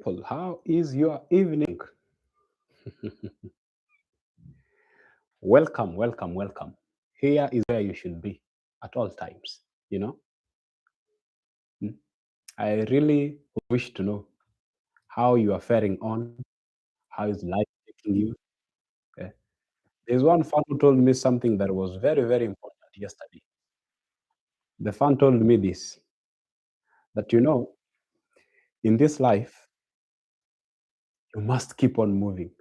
people, how is your evening? Welcome, welcome, welcome. Here is where you should be at all times. You know, Mm. I really wish to know how you are faring on, how is life taking you. Eh, There's one fan who told me something that was very, very important yesterday. The fan told me this that in this life, you must keep on moving.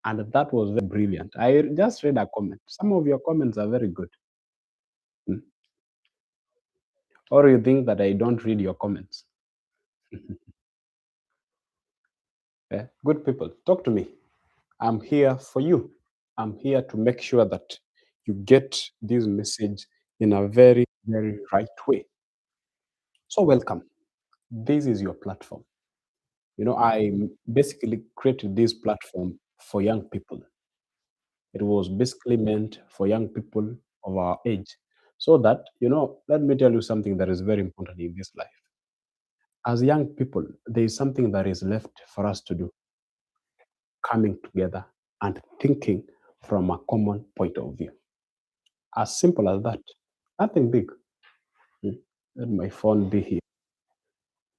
And that was very brilliant. I just read a comment. Some of your comments are very good. Mm. Or you think that I don't read your comments? Good people, talk to me. I'm here for you. I'm here to make sure that you get this message in a very, very right way. So, welcome. This is your platform. I basically created this platform for young people. It was basically meant for young people of our age. So that, let me tell you something that is very important in this life. As young people, there is something that is left for us to do, coming together and thinking from a common point of view. As simple as that. Nothing big. Mm. Let my phone be here.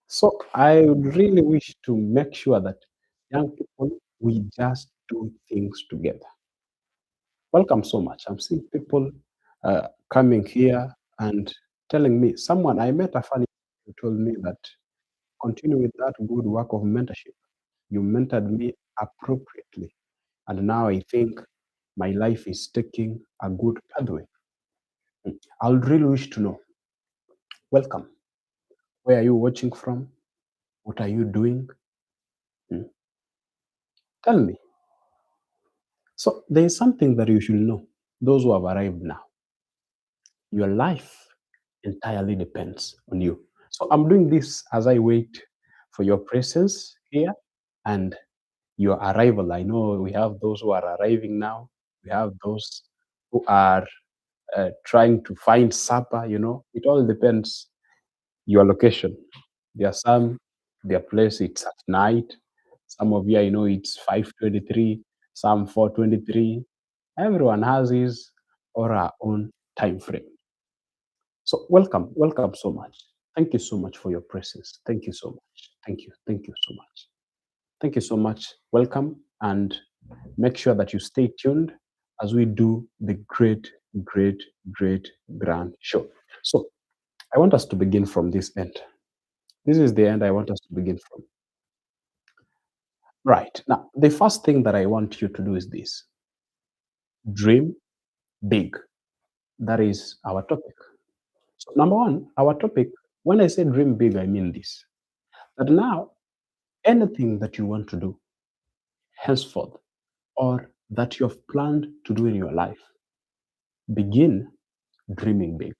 So I would really wish to make sure that young people, we just do things together. Welcome so much. I'm seeing people coming here and telling me, someone, I met a funny who told me that continue with that good work of mentorship. You mentored me appropriately. And now I think my life is taking a good pathway. I would really wish to know. Welcome. Where are you watching from? What are you doing? Mm. Tell me. So there is something that you should know. Those who have arrived now, your life entirely depends on you. So I'm doing this as I wait for your presence here and your arrival. I know we have those who are arriving now. We have those who are trying to find supper. It all depends your location. There are some, their place it's at night. Some of you, I know it's 5:23, some 4:23. Everyone has his or her own time frame. So welcome, welcome so much. Thank you so much for your presence. Thank you so much. Thank you so much. Thank you so much. Welcome and make sure that you stay tuned as we do the great, great, great grand show. So I want us to begin from this end. This is the end I want us to begin from. Right. Now, the first thing that I want you to do is this: dream big. That is our topic. So, number one, our topic, when I say dream big, I mean this: that now, anything that you want to do henceforth or that you have planned to do in your life, begin dreaming big.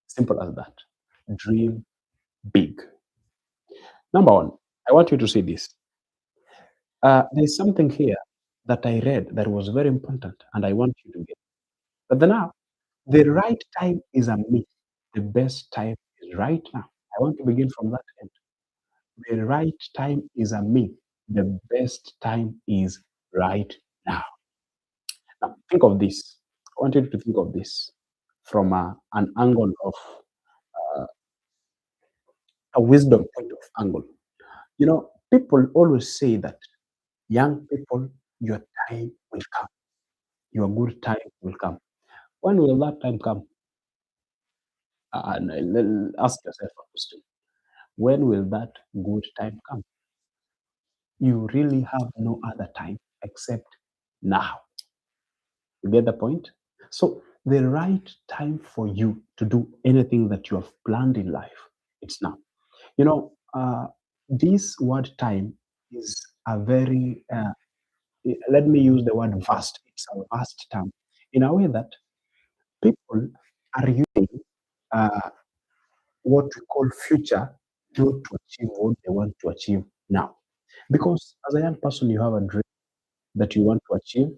Simple as that. Dream big. Number one, I want you to see this. There's something here that I read that was very important, and I want you to get. But then now, the right time is a myth. The best time is right now. I want to begin from that end. The right time is a myth. The best time is right now. Now, think of this. I want you to think of this from an angle of uh, a wisdom point of angle. People always say that young people, your time will come. Your good time will come. When will that time come? Ask yourself a question. When will that good time come? You really have no other time except now. You get the point? So the right time for you to do anything that you have planned in life, it's now. You know, uh, this word time is a very, let me use the word vast. It's a vast term in a way that people are using uh, what we call future not to achieve what they want to achieve now. Because as a young person, you have a dream that you want to achieve,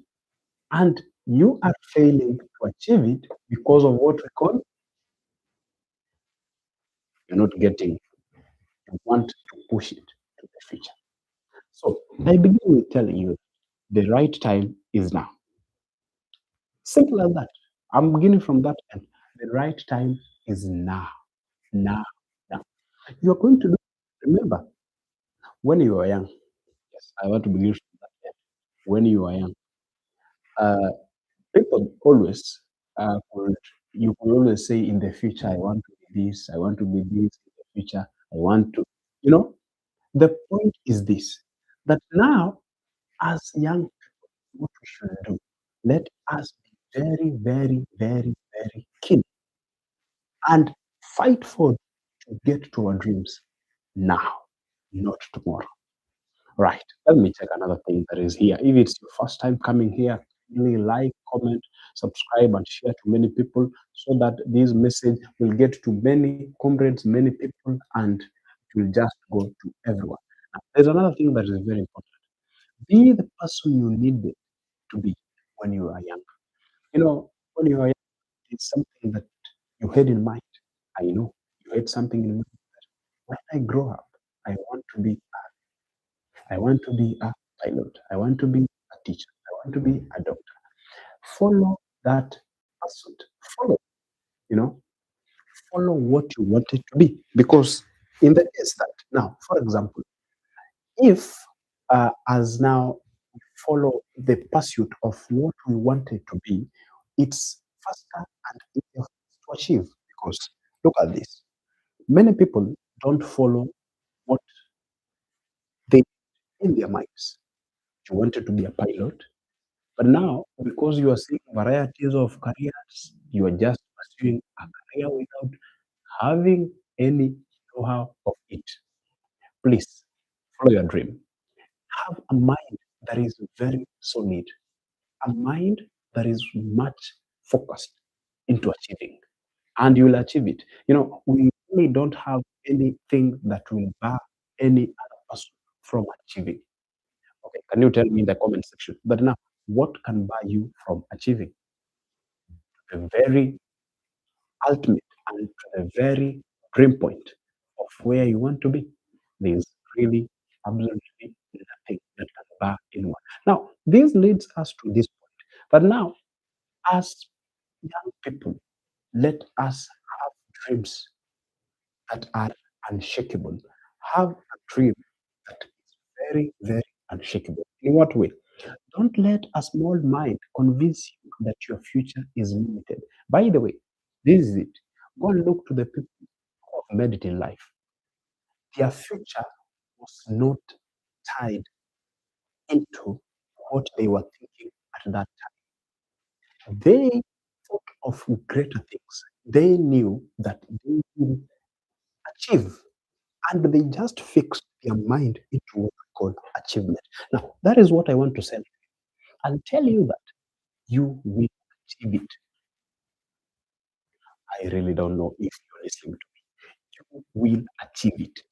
and you are failing to achieve it because of what we call you're not getting, you want to push it. the future. So I begin with telling you the right time is now. Simple as that. I'm beginning from that end. The right time is now. Now. Now. You are going to do, remember, when you are young, yes, I want to begin from that end. When you are young, uh, people always could, you could always say in the future, I want to be this, I want to be this in the future, I want to, you know, the point is this, that now, as young, what we should do, let us be very, very, very, very keen and fight for to get to our dreams now, not tomorrow. Right. Let me check another thing that is here. If it's your first time coming here, really like, comment, subscribe, and share to many people so that this message will get to many comrades, many people, and it will just go to everyone. Now, there's another thing that is very important. Be the person you need to be when you are young. When you are young, it's something that you had in mind. I know you had something in mind. When I grow up, I want to be I want to be a pilot. I want to be a teacher. I want to be a doctor. Follow that pursuit. Follow, you know, follow what you wanted to be. Because in the case that now, for example, if as now we follow the pursuit of what we wanted to be, it's faster and easier to achieve. Because look at this. Many people don't follow what they in their minds. You wanted to be a pilot. But now, because you are seeing varieties of careers, you are just pursuing a career without having any know-how of it. Please follow your dream. Have a mind that is very solid, a mind that is much focused into achieving, and you will achieve it. We really don't have anything that will bar any other person from achieving. Okay, can you tell me in the comment section? But now, what can bar you from achieving? The very ultimate and to the very dream point of where you want to be. There's really absolutely nothing that can bar anyone. Now, this leads us to this point. But now, as young people, let us have dreams that are unshakable. Have a dream that is very, very unshakable. In what way? Don't let a small mind convince you that your future is limited. By the way, this is it. Go and look to the people who have made it in life. Their future was not tied into what they were thinking at that time. They thought of greater things. They knew that they will achieve, and they just fixed their mind into what we call achievement. Now, that is what I want to say. I'll tell you that you will achieve it. I really don't know if you're listening to me. You will achieve it.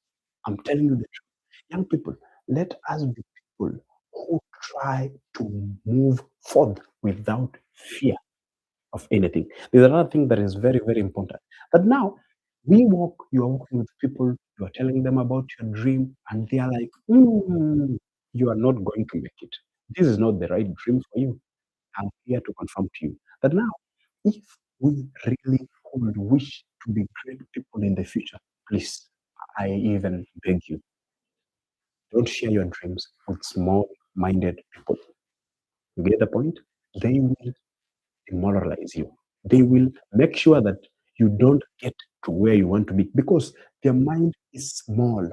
I'm telling you the truth. Young people, let us be people who try to move forward without fear of anything. There's another thing that is very, very important. That now you are walking with people, you are telling them about your dream, and they are like, you are not going to make it. This is not the right dream for you. I'm here to confirm to you that now, if we really would wish to be great people in the future, please, I even beg you, don't share your dreams with small minded people. You get the point? They will demoralize you. They will make sure that you don't get to where you want to be because their mind is small.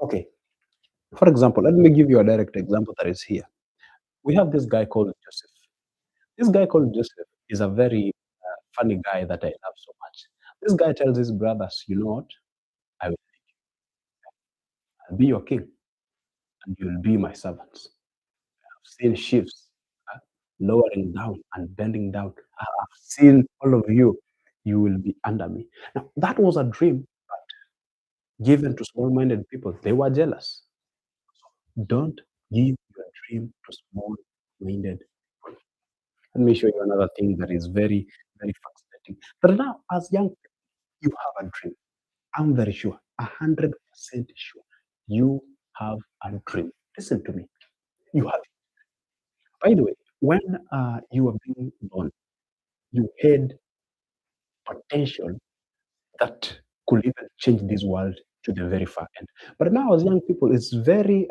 Okay, for example, let me give you a direct example that is here. We have this guy called Joseph. This guy called Joseph is a very funny guy that I love so much. This guy tells his brothers, you know what? I will be your king and you'll be my servants. I've seen ships lowering down and bending down. I've seen all of you. You will be under me. Now, that was a dream given to small minded people. They were jealous. Don't give your dream to small minded people. Let me show you another thing that is very, very fascinating. But now, as young people, you have a dream. I'm very sure, 100% sure, you have a dream. Listen to me. You have, by the way, when you were being born, you had potential that could even change this world to the very far end. But now, as young people, it's very,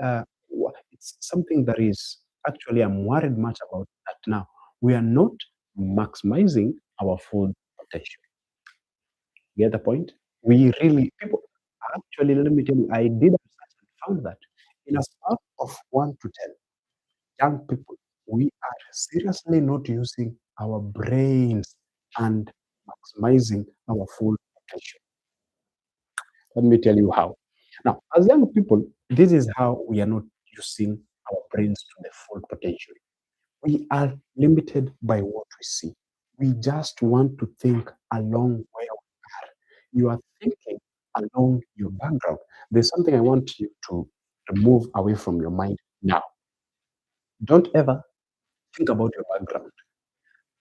it's something that is actually, I'm worried much about that now. We are not maximizing our full potential. Get the point? We really, people, actually, let me tell you, I did research and found that in a scale of 1 to 10, young people, we are seriously not using our brains and maximizing our full potential. Let me tell you how. Now, as young people, this is how we are not using our brains to the full potential. We are limited by what we see. We just want to think along where we are. You are thinking along your background. There's something I want you to remove away from your mind now. Don't ever think about your background.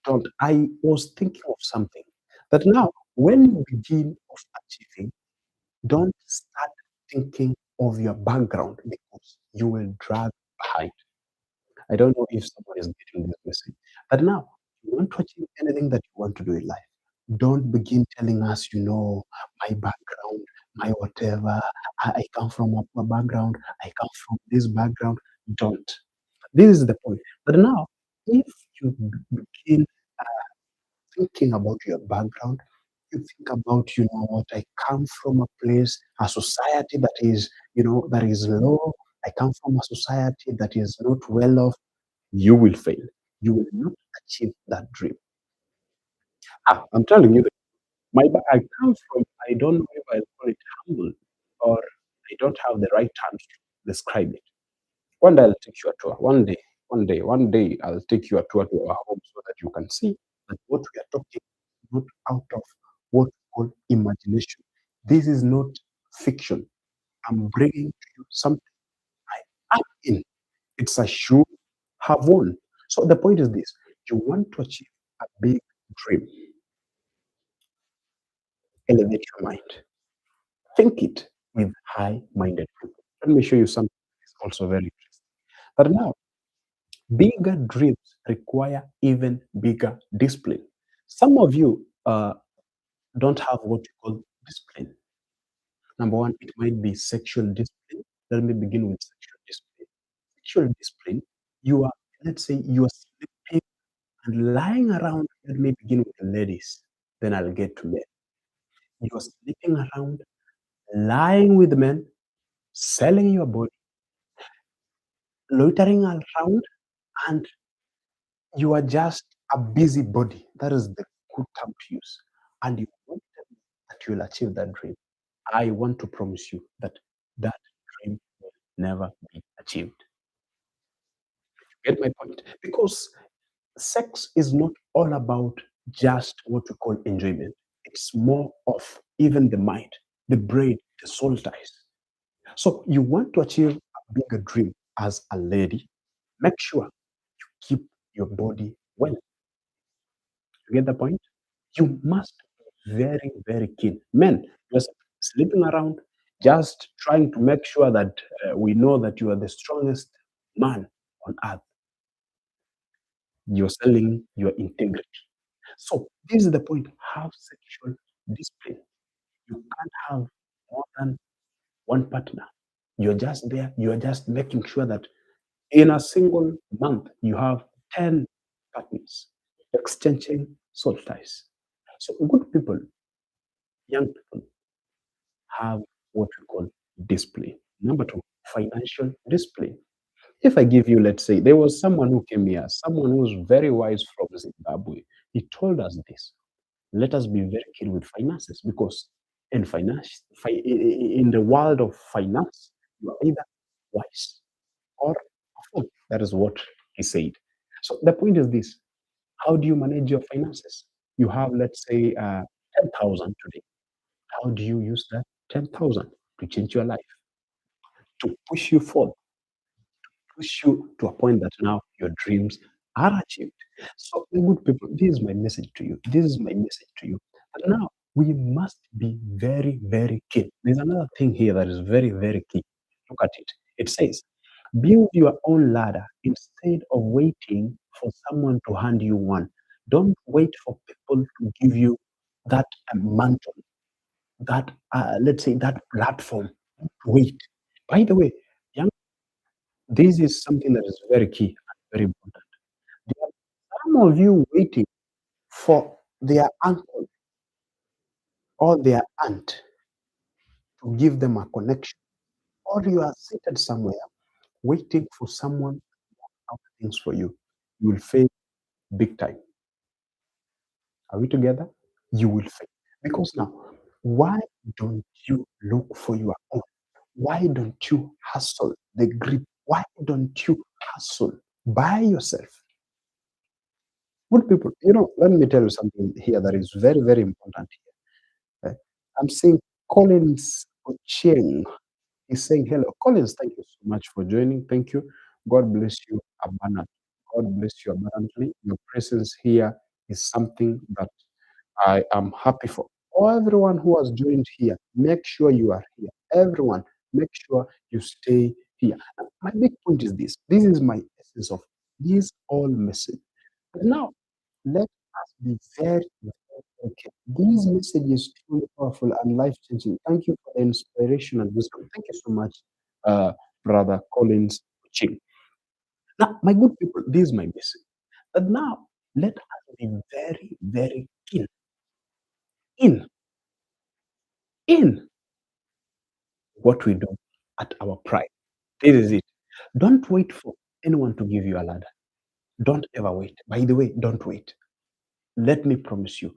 Don't. I was thinking of something that now, when you begin of achieving, don't start thinking of your background because you will drag behind. I don't know if someone is getting this message. But now, you want to achieve anything that you want to do in life. Don't begin telling us, my background, my whatever. I come from a poor background. I come from this background. Don't. This is the point. But now, if you begin thinking about your background, you think about, what, I come from a place, a society that is, that is low. I come from a society that is not well off. You will fail. You will not achieve that dream. I'm telling you, I come from, I don't know if I call it humble or I don't have the right terms to describe it. One day I'll take you a tour. One day I'll take you a tour to our home so that you can see that what we are talking is not out of what we call imagination. This is not fiction. I'm bringing to you something I am in. It's a shoe have worn. So the point is this: you want to achieve a big dream, elevate your mind, think it with high-minded people. Let me show you something that's also very interesting. But now, bigger dreams require even bigger discipline. Some of you don't have what you call discipline. Number one, it might be sexual discipline. Let me begin with sexual discipline. Sexual discipline, you are, let's say, you are sleeping and lying around. Let me begin with the ladies, then I'll get to men. You are sleeping around, lying with men, selling your body, loitering around, and you are just a busybody. That is the good term to use. And you want that you will achieve that dream. I want to promise you that that dream will never be achieved. Get my point? Because sex is not all about just what we call enjoyment. It's more of even the mind, the brain, the soul ties. So you want to achieve a bigger dream as a lady, make sure you keep your body well. You get the point? You must be very, very keen. Men, just sleeping around, just trying to make sure that we know that you are the strongest man on earth. You're selling your integrity. So this is the point. Have sexual discipline. You can't have more than one partner. You're just there. You're just making sure that in a single month you have 10 partners exchanging soul ties. So good people, young people have what we call discipline. Number two, financial discipline. If I give you, let's say, there was someone who came here, someone who was very wise from Zimbabwe. He told us this: let us be very keen with finances because in the world of finance, you are either wise or a fool. That is what he said. So the point is this: how do you manage your finances? You have, let's say, 10,000 today. How do you use that 10,000 to change your life, to push you forward, push you to a point that now your dreams are achieved? So, my good people, this is my message to you. This is my message to you. And now we must be very, very keen. There's another thing here that is very, very key. Look at it. It says, build your own ladder instead of waiting for someone to hand you one. Don't wait for people to give you that mantle, that, let's say, that platform. Don't wait. By the way, young, this is something that is very key and very important. There are some of you waiting for their uncle or their aunt to give them a connection, or you are seated somewhere waiting for someone to have things for you. You will fail big time. Are we together? You will fail. Because now, why don't you look for your own? Why don't you hustle the grip? Why don't you hustle by yourself? Good people, let me tell you something here that is very, very important here. I'm saying Collins Ocheng. He's saying, hello. Collins, thank you so much for joining. Thank you. God bless you abundantly. God bless you abundantly. Your presence here is something that I am happy for. Everyone who has joined here, make sure you are here. Everyone, make sure you stay here. And my big point is this. This is my essence of this all message. But now, let us be very, very okay. This message is truly powerful and life changing. Thank you for the inspiration and wisdom. Thank you so much, Brother Collins Ching. Now, my good people, this is my message. But now, let us be very, very keen in in what we do at our pride. This is it. Don't wait for anyone to give you a ladder. Don't ever wait. By the way, don't wait. Let me promise you,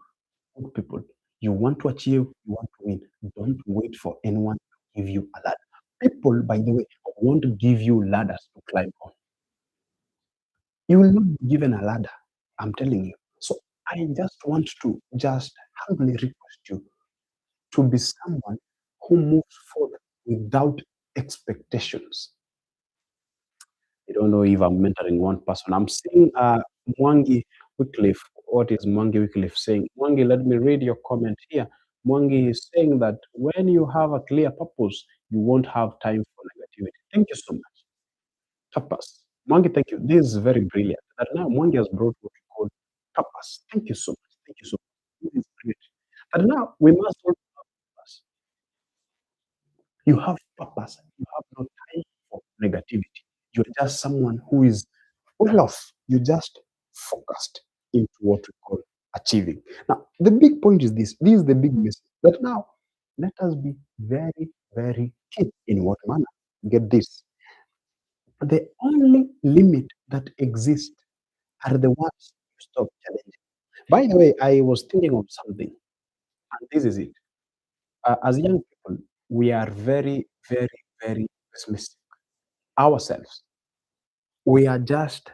good people, you want to achieve, you want to win. Don't wait for anyone to give you a ladder. People, by the way, want to give you ladders to climb on. You will not be given a ladder. I'm telling you. So I just want to just humbly request you to be someone who moves forward without expectations. I don't know if I'm mentoring one person. I'm seeing Mwangi Wycliffe. What is Mwangi Wycliffe saying? Mwangi, let me read your comment here. Mwangi is saying that when you have a clear purpose, you won't have time for negativity. Thank you so much. Purpose. Mwangi, thank you. This is very brilliant. That now Mwangi has brought what we call purpose. Thank you so much. Thank you so much. This is great. But now we must also have purpose. You have purpose. You have no time for negativity. You're just someone who is well off. You just focused into what we call achieving. Now, the big point is this. This is the big message. That now, let us be very, very keen in what manner. Get this. The only limit that exists are the ones you stop challenging. By the way, I was thinking of something, and this is it. As young people, we are very, very, very pessimistic ourselves. We are just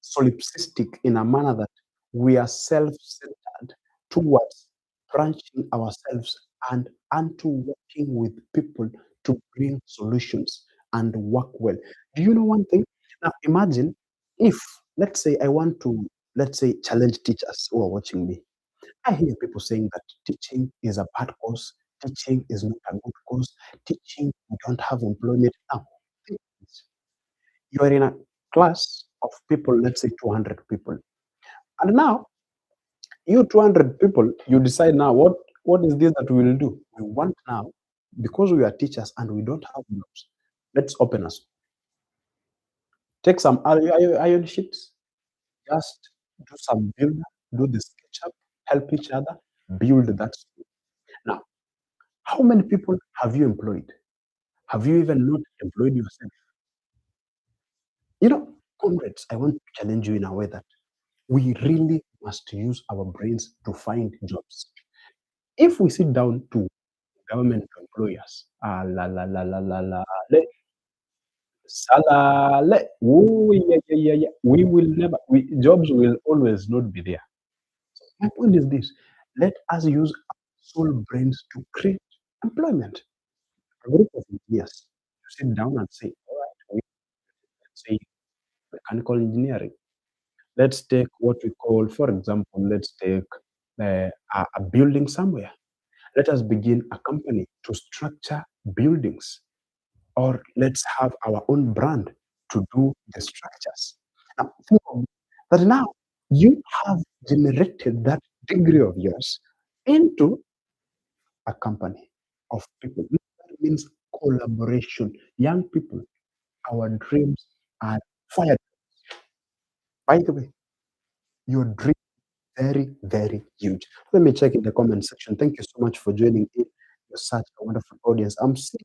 solipsistic in a manner that we are self-centered towards branching ourselves and unto working with people to bring solutions and work well. Do you know one thing? Now imagine if, let's say, I want to, let's say, challenge teachers who are watching me. I hear people saying that teaching is a bad course, teaching is not a good course, teaching, we don't have employment. Now, think this. You are in a class of people, let's say 200 people. And now, you 200 people, you decide now, what is this that we will do? We want now, because we are teachers and we don't have jobs, let's open us. Take some iron sheets, just do some build, do the SketchUp, help each other, build that school. Now, how many people have you employed? Have you even not employed yourself? Comrades, I want to challenge you in a way that we really must use our brains to find jobs. If we sit down to government to employ us, la la la la la la, salale, ooh, yeah, yeah, yeah, yeah. We will never, jobs will always not be there. So my point is this: let us use our soul brains to create employment. A group of engineers to sit down and say, all right, let's say mechanical engineering. Let's take what we call, for example, let's take a building somewhere. Let us begin a company to structure buildings. or let's have our own brand to do the structures. Now, think of that now you have generated that degree of yours into a company of people. That means collaboration. Young people, our dreams are fired. By the way, your dream very, very huge. Let me check in the comment section. Thank you so much for joining in. You're such a wonderful audience. I'm seeing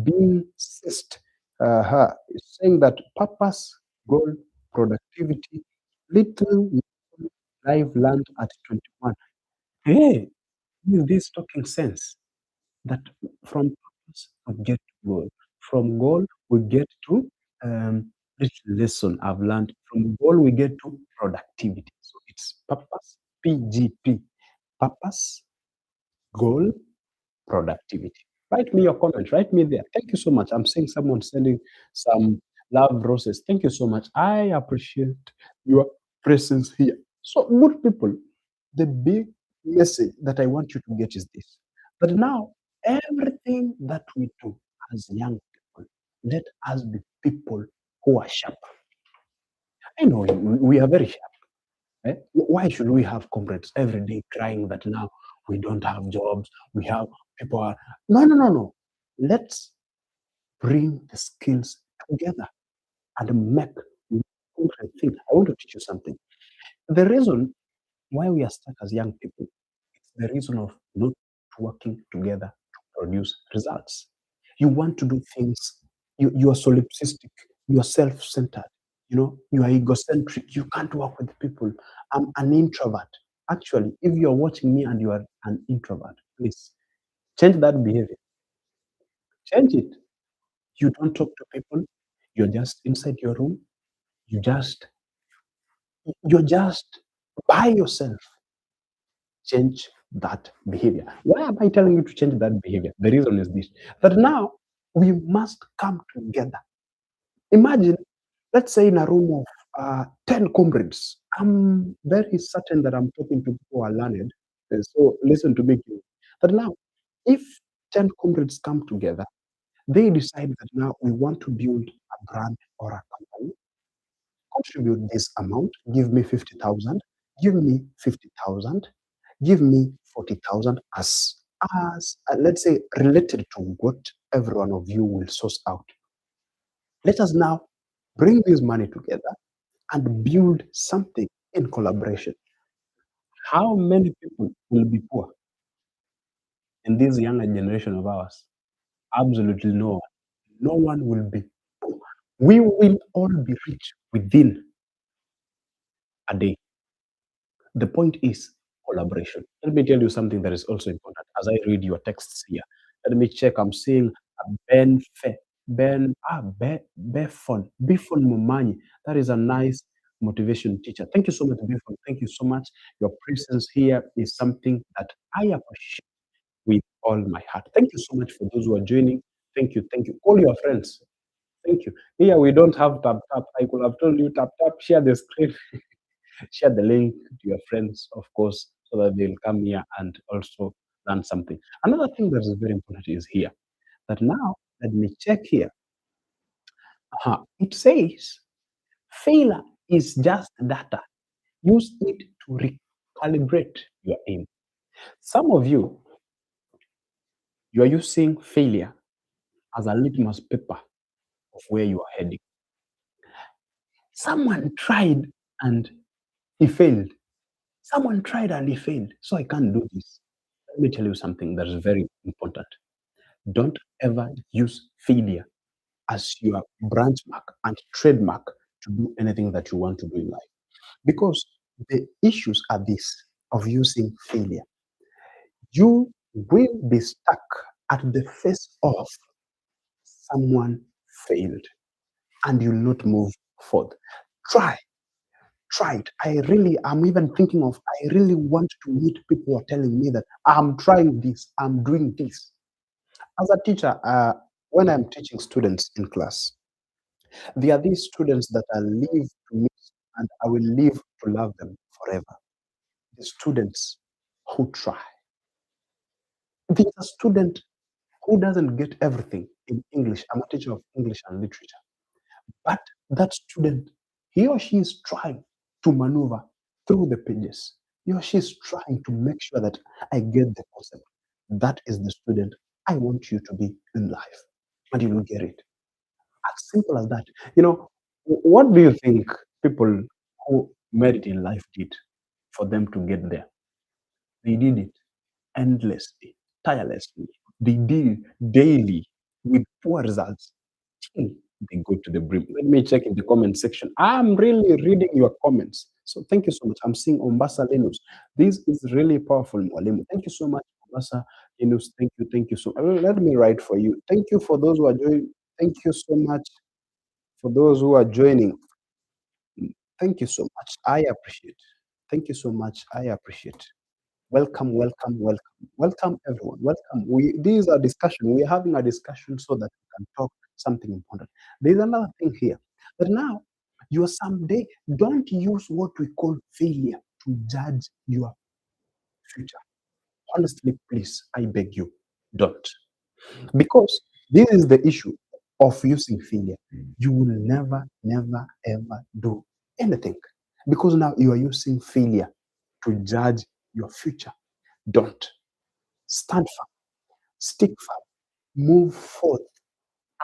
being assist saying that purpose, goal, productivity, little life learned at 21. Hey, is this talking sense? That from purpose we get to goal. From goal we get to this lesson I've learned. From goal we get to productivity. So it's purpose, PGP, purpose, goal, productivity. Write me your comment. Write me there. Thank you so much. I'm seeing someone sending some love roses. Thank you so much. I appreciate your presence here. So, good people, the big message that I want you to get is this: that now everything that we do as young people, let us be people who are sharp. I know we are very sharp. Eh? Why should we have comrades every day crying that now we don't have jobs? We have people are no, no, no, no. Let's bring the skills together and make concrete thing. I want to teach you something. The reason why we are stuck as young people is the reason of not working together to produce results. You want to do things, you are solipsistic, you are self-centered, you are egocentric, you can't work with people. I'm an introvert. Actually, if you're watching me and you are an introvert, please change that behavior. Change it. You don't talk to people, you're just inside your room, you just you're just by yourself. Change that behavior. Why am I telling you to change that behavior? The reason is this: that now we must come together. Imagine, let's say, in a room of 10 comrades. I'm very certain that I'm talking to people who are learned. So listen to me. Please. But now, if 10 comrades come together, they decide that now we want to build a brand or a company, contribute this amount, give me 50,000, give me 50,000, give me 40,000 as let's say related to what every one of you will source out. Let us now bring this money together and build something in collaboration. How many people will be poor in this younger generation of ours? Absolutely no one. No one will be poor. We will all be rich within a day. The point is collaboration. Let me tell you something that is also important as I read your texts here. Let me check. I'm seeing Ben Fe, Ben Befon Mumanyi. That is a nice motivation teacher. Thank you so much, Befon. Thank you so much. Your presence here is something that I appreciate with all my heart. Thank you so much for those who are joining. Thank you. Thank you. Call your friends. Thank you. Here we don't have tap tap. I could have told you tap tap, share the screen. Share the link to your friends, of course, so that they'll come here and also learn something. Another thing that is very important is here that now, let me check here. It says failure is just data. Use it to recalibrate your aim. Some of you, you are using failure as a litmus paper of where you are heading. Someone tried and he failed. Someone tried and he failed. So I can't do this. Let me tell you something that is very important. Don't ever use failure as your branch mark and trademark to do anything that you want to do in life. Because the issues are this of using failure. You will be stuck at the face of someone failed and you'll not move forward. Try, try it. I'm even thinking of, I really want to meet people who are telling me that I'm trying this, I'm doing this. As a teacher, when I'm teaching students in class, there are these students that I live to meet and I will live to love them forever. The students who try. There's a student who doesn't get everything in English. I'm a teacher of English and literature. But that student, he or she is trying to maneuver through the pages. He or she is trying to make sure that I get the concept. That is the student I want you to be in life. And you will get it. As simple as that. You know, what do you think people who made it in life did for them to get there? They did it endlessly, tirelessly. They did it daily with poor results till they go to the brim. Let me check in the comment section. I'm really reading your comments. So thank you so much. I'm seeing Ombasa Linus. This is really powerful, Mwalimu. Thank you so much, Ombasa Linus. Thank you so much. Let me write for you. Thank you for those who are joining. Thank you so much for those who are joining. Thank you so much. I appreciate. Thank you so much. I appreciate. Welcome, welcome, welcome, welcome, everyone. Welcome. These are discussion. We're having a discussion so that we can talk something important. There's another thing here. But now, you someday don't use what we call failure to judge your future. Honestly, please, I beg you, don't. Because this is the issue of using failure. You will never, never, ever do anything. Because now you are using failure to judge your future. Don't. Stand firm, stick firm, move forth.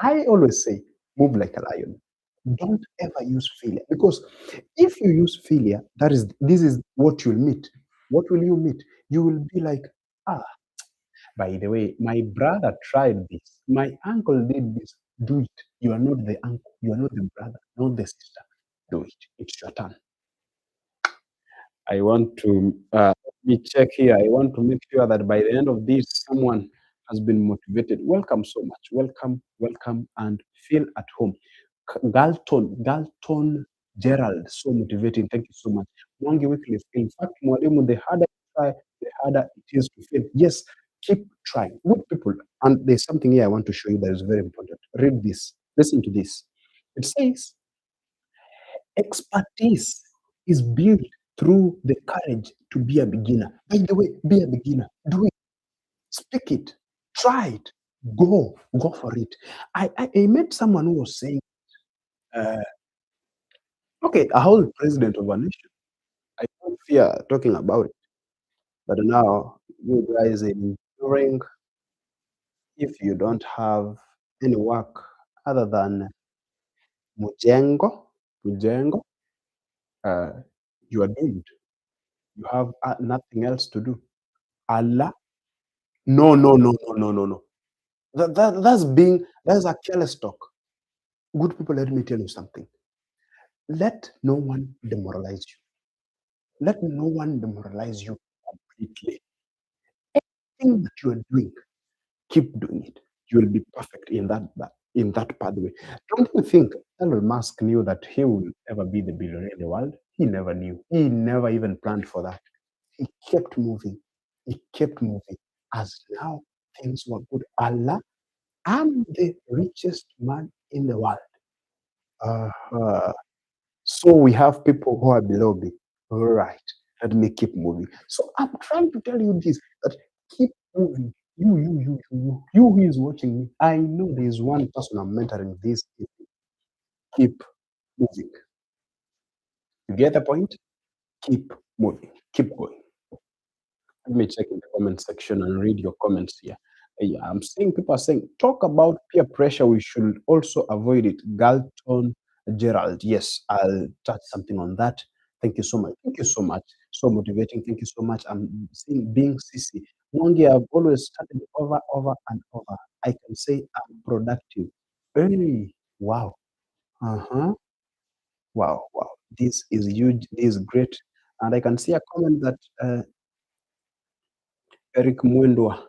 I always say, move like a lion. Don't ever use failure because if you use failure, this is what you'll meet. What will you meet? You will be like, ah, by the way, my brother tried this, my uncle did this. Do it. You are not the uncle, you are not the brother, not the sister. Do it. It's your turn. I want to let me check here. I want to make sure that by the end of this, someone has been motivated. Welcome so much. Welcome, welcome, and feel at home. Galton Gerald, so motivating. Thank you so much. Mwangi Weekly, in fact, Mwalimu, the harder you try, the harder it is to fail. Yes, keep trying. Good people. And there's something here I want to show you that is very important. Read this. Listen to this. It says, expertise is built through the courage to be a beginner. By the way, be a beginner. Do it. Speak it. Try it. Go for it. I met someone who was saying, uh, okay, a whole president of a nation. I don't fear talking about it. But now, you guys enduring, if you don't have any work other than mujengo, mujengo, uh, you are doomed. You have nothing else to do. Allah, no, no, no, no, no, no, no. That's a careless talk. Good people, let me tell you something. Let no one demoralize you. Let no one demoralize you completely. Anything that you are doing, keep doing it. You will be perfect in that pathway. Don't you think Elon Musk knew that he will ever be the billionaire in the world? He never knew. He never even planned for that. He kept moving. He kept moving. As now things were good. Allah, I'm the richest man in the world. Uh, so we have people who are below me. All right. Let me keep moving. So I'm trying to tell you this that keep moving. You who is watching me. I know there is one person I'm mentoring this. Keep moving. You get the point? Keep moving. Keep going. Let me check in the comment section and read your comments here. Yeah, I'm seeing people are saying, talk about peer pressure. We should also avoid it. Galton Gerald. Yes, I'll touch something on that. Thank you so much. Thank you so much. So motivating. Thank you so much. I'm seeing being CC. Mongi, I've always started over and over. I can say I'm productive. Hey, wow. Uh-huh. Wow, wow. This is huge. This is great. And I can see a comment that Eric Mwendwa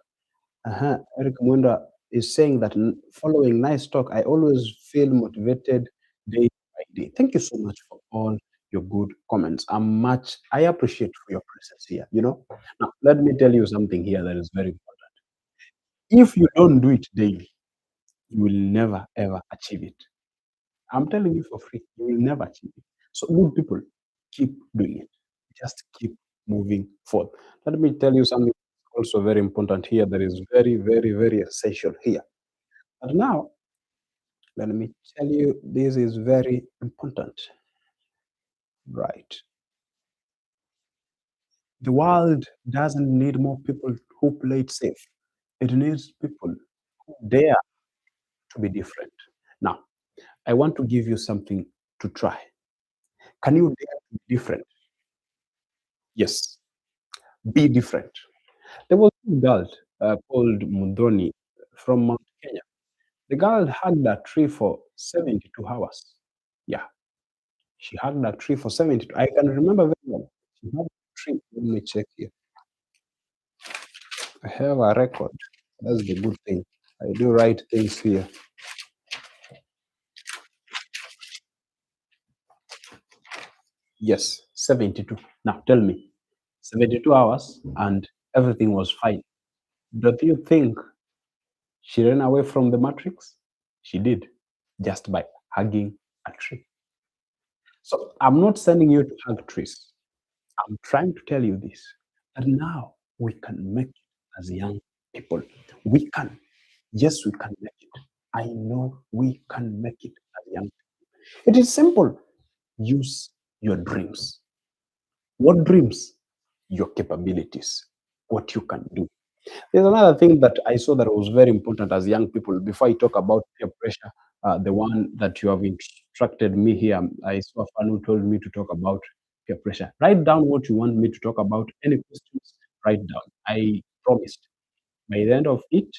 Eric Mwenda is saying that following nice talk, I always feel motivated day by day. Thank you so much for all your good comments. I appreciate for your presence here. Now let me tell you something here that is very important. If you don't do it daily, you will never ever achieve it. I'm telling you for free, you will never achieve it. So good people, keep doing it. Just keep moving forward. Let me tell you something also very important here that is very, very, very essential here. But now, let me tell you, this is very important, right? The world doesn't need more people who play it safe. It needs people who dare to be different. Now, I want to give you something to try. Can you dare to be different? Yes, be different. There was a girl called Mudoni from Mount Kenya. The girl hugged a tree for 72 hours. Yeah, she hugged a tree for 72. I can remember very well. She hugged a tree. Let me check here. I have a record. That's the good thing. I do write things here. Yes, 72. Now tell me, 72 hours and everything was fine. Don't you think she ran away from the matrix? She did, just by hugging a tree. So I'm not sending you to hug trees. I'm trying to tell you this, that now we can make it as young people. We can. Yes, we can make it. I know we can make it as young people. It is simple. Use your dreams. What dreams? Your capabilities. What you can do. There's another thing that I saw that was very important as young people. Before I talk about peer pressure, the one that you have instructed me here, I saw a fan who told me to talk about peer pressure. Write down what you want me to talk about. Any questions, write down. I promised. By the end of it,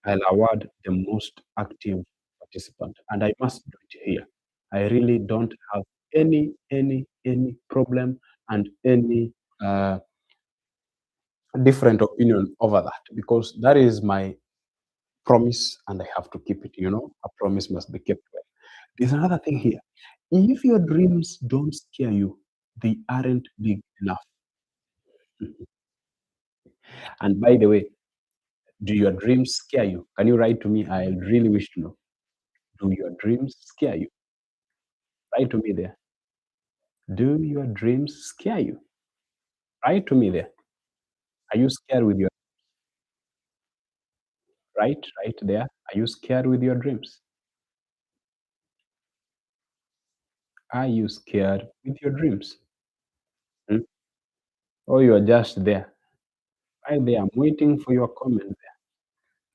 I'll award the most active participant, and I must do it here. I really don't have any problem and any different opinion over that, because that is my promise and I have to keep it. A promise must be kept well. There's another thing here. If your dreams don't scare you, they aren't big enough. Mhm. And by the way, do your dreams scare you? Can you write to me? I really wish to know. Do your dreams scare you? Write to me there. Do your dreams scare you? Write to me there. Are you scared with your right there? Are you scared with your dreams? Are you scared with your dreams? Hmm? Or you are just there? Right there. I'm waiting for your comment.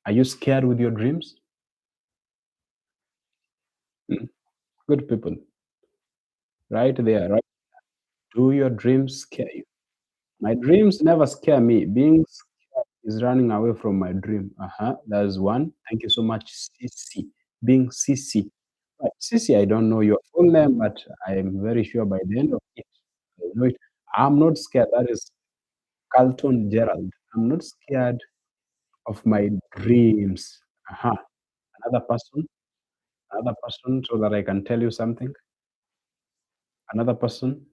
Are you scared with your dreams? Mm, good people, right there, right? Do your dreams scare you? My dreams never scare me. Being scared is running away from my dream. That's one. Thank you so much, CC. Being CC. Right, CC, I don't know your full name, but I am very sure by the end of it, I know it. I'm not scared. That is Carlton Gerald. I'm not scared of my dreams. Another person, another person, so that I can tell you something. Another person,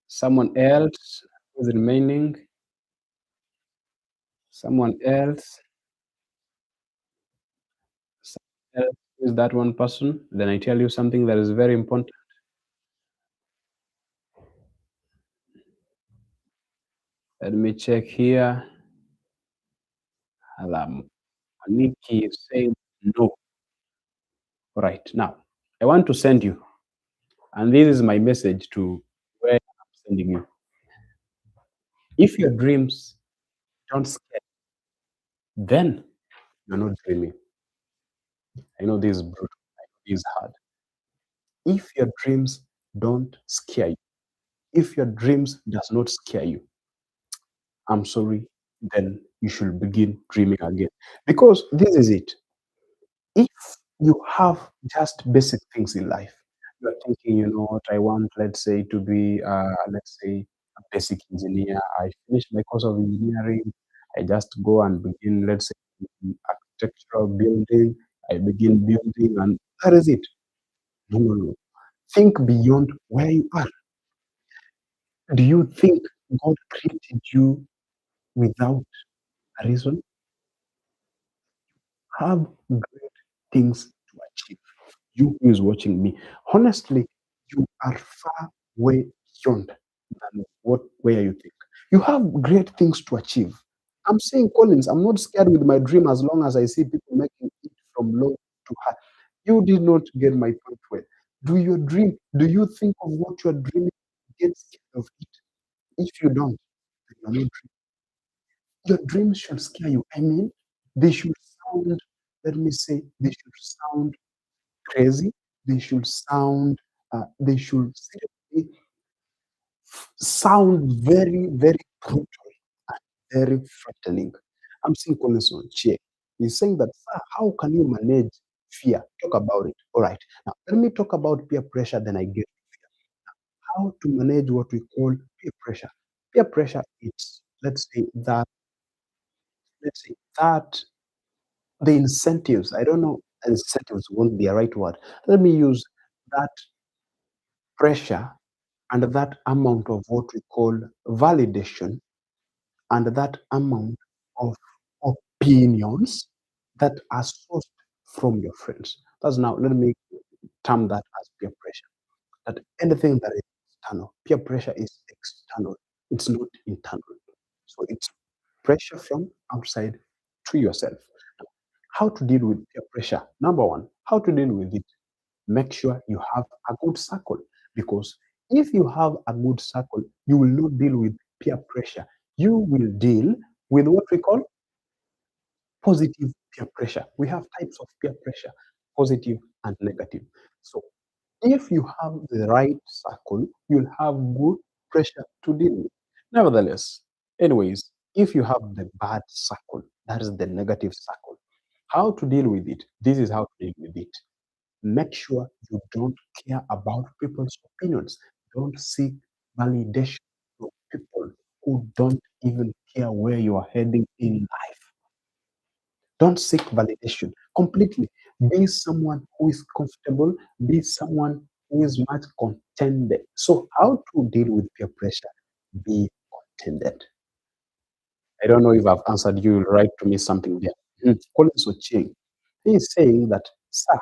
someone else who's remaining, someone else, someone else who is that one person. Then I tell you something that is very important. Let me check here. Alam. Nikki said no. Right now, I want to send you, and this is my message to where I'm sending you. If your dreams don't scare, then you're not dreaming. I know this is brutal. I know this is hard. If your dreams don't scare you, if your dreams does not scare you, I'm sorry, then you should begin dreaming again. Because this is it. If you have just basic things in life, you are thinking, you know what, I want, let's say, to be, let's say, a basic engineer. I finish my course of engineering. I just go and begin, let's say, architectural building. I begin building, and that is it. No, no, no. Think beyond where you are. Do you think God created you without a reason? Have great things to achieve. You who is watching me, honestly, you are far way beyond than where you think. You have great things to achieve. I'm saying, Collins, I'm not scared with my dream as long as I see people making it from low to high. You did not get my point well. Do your dream, do you think of what you're dreaming? Get scared of it. If you don't, then you're not dreaming. Your dreams should scare you. I mean, they should sound, let me say, they should sound crazy. They should sound, they should seriously sound very, very brutal and very frightening. I'm seeing Collins on chair. He's saying that, sir, how can you manage fear? Talk about it. All right. Now, let me talk about peer pressure, then I get how to manage what we call peer pressure. Peer pressure is, let's say that the incentives, I don't know, incentives won't be a right word. Let me use that pressure and that amount of what we call validation and that amount of opinions that are sourced from your friends. That's now, let me term that as peer pressure. That anything that is external, peer pressure is external, it's not internal. So it's pressure from outside to yourself. How to deal with peer pressure? Number one, how to deal with it? Make sure you have a good circle, because if you have a good circle, you will not deal with peer pressure. You will deal with what we call positive peer pressure. We have types of peer pressure, positive and negative. So if you have the right circle, you'll have good pressure to deal with. Nevertheless, anyways, if you have the bad circle, that is the negative circle, how to deal with it? This is how to deal with it. Make sure you don't care about people's opinions. Don't seek validation from people who don't even care where you are heading in life. Don't seek validation completely. Be someone who is comfortable, be someone who is much contented. So, how to deal with peer pressure? Be contented. I don't know if I've answered you. Write to me something there. Collins Ocheng, he is saying that, sir,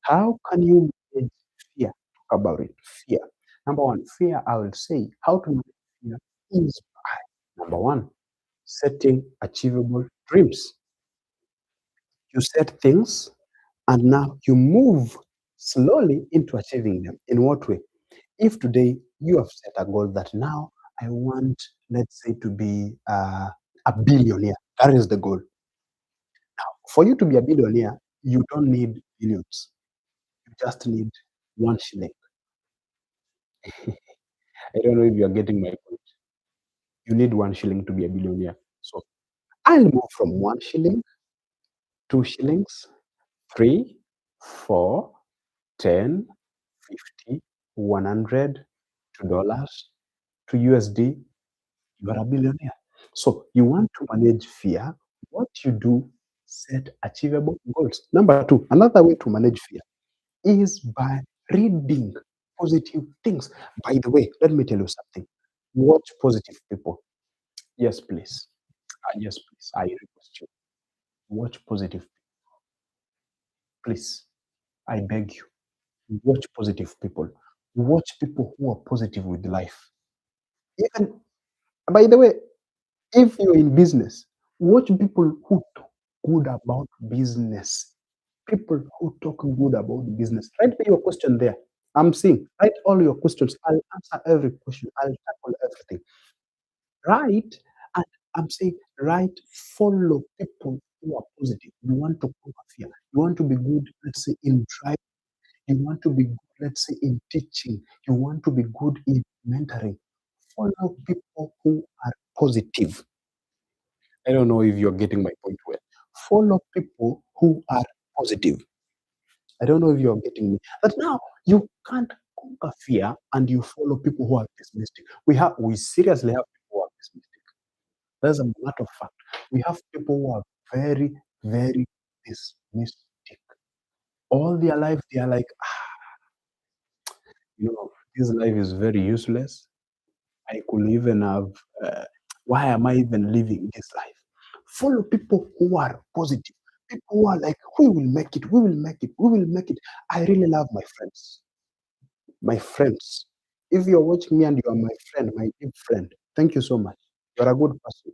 how can you manage fear? Talk about it. Fear. Number one, fear, I will say, how to manage fear is by, number one, setting achievable dreams. You set things and now you move slowly into achieving them. In what way? If today you have set a goal that now I want, let's say, to be a billionaire, that is the goal. For you to be a billionaire, you don't need billions. You just need 1 shilling. I don't know if you are getting my point. You need 1 shilling to be a billionaire. So I'll move from 1 shilling, 2 shillings, three, four, 10, 50, 100, $2 to USD, you are a billionaire. So you want to manage fear. What you do, set achievable goals. Number two, another way to manage fear is by reading positive things. By the way, let me tell you something. Watch positive people. Yes, please. Yes, please. I request you. Watch positive. Please. I beg you. Watch positive people. Watch people who are positive with life. Even, by the way, if you're in business, watch people who talk good about business. People who talk good about business. Write me your question there. I'm seeing. Write all your questions. I'll answer every question. I'll tackle everything. Right? And I'm saying, right, follow people who are positive. You want to conquer fear. You want to be good, let's say, in driving. You want to be good, let's say, in teaching. You want to be good in mentoring. Follow people who are positive. I don't know if you're getting my point well. Follow people who are positive. I don't know if you're getting me. But now you can't conquer fear and you follow people who are pessimistic. We seriously have people who are pessimistic. That's a matter of fact. We have people who are very, very pessimistic. All their life they are like, this life is very useless. I could even have, uh, why am I even living this life? Follow people who are positive, people who are like, we will make it, we will make it, we will make it. I really love my friends. My friends. If you're watching me and you are my friend, my deep friend, thank you so much. You're a good person.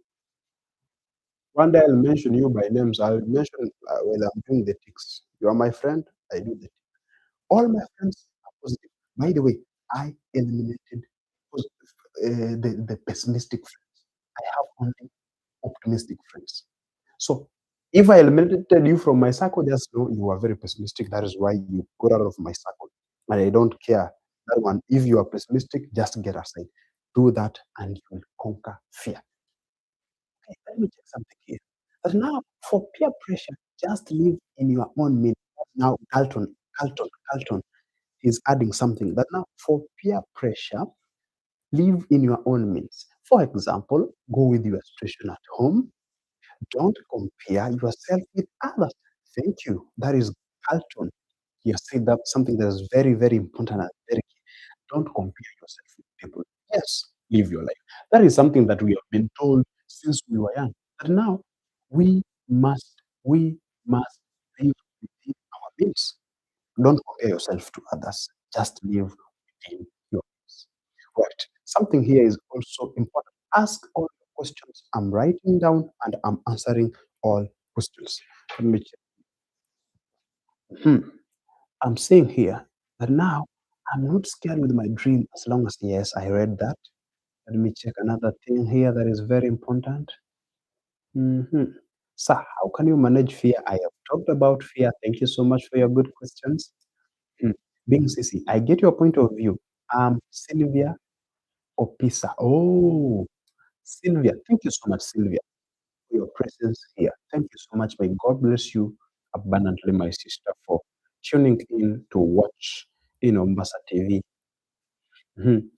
One day I'll mention you by names. I'll mention while I'm doing the ticks. You are my friend. I do the all my friends are positive. By the way, I eliminated the pessimistic friends. I have only optimistic friends. So if I eliminated you from my circle, just know you are very pessimistic. That is why you got out of my circle. And I don't care. That one, if you are pessimistic, just get aside. Do that and you will conquer fear. Okay, let me check something here. But now, for peer pressure, just live in your own means. Now, Carlton is adding something that now for peer pressure, live in your own means. For example, go with your situation at home. Don't compare yourself with others. Thank you. That is Carlton. He has said that something that is very, very important and very key. Don't compare yourself with people. Yes, live your life. That is something that we have been told since we were young. But now we we must live within our means. Don't compare yourself to others. Just live within your means. Right. Something here is also important. Ask all your questions. I'm writing down and I'm answering all questions. Let me check. Hmm. I'm saying here that now I'm not scared with my dream as long as, yes, I read that. Let me check another thing here that is very important. Mhm. Sir, how can you manage fear? I have talked about fear. Thank you so much for your good questions. Mm. Being Sisi, I get your point of view. Sylvia Opisa. Oh, Sylvia. Thank you so much, Sylvia, for your presence here. Thank you so much. May God bless you abundantly, my sister, for tuning in to watch in Ombasa TV. Mhm.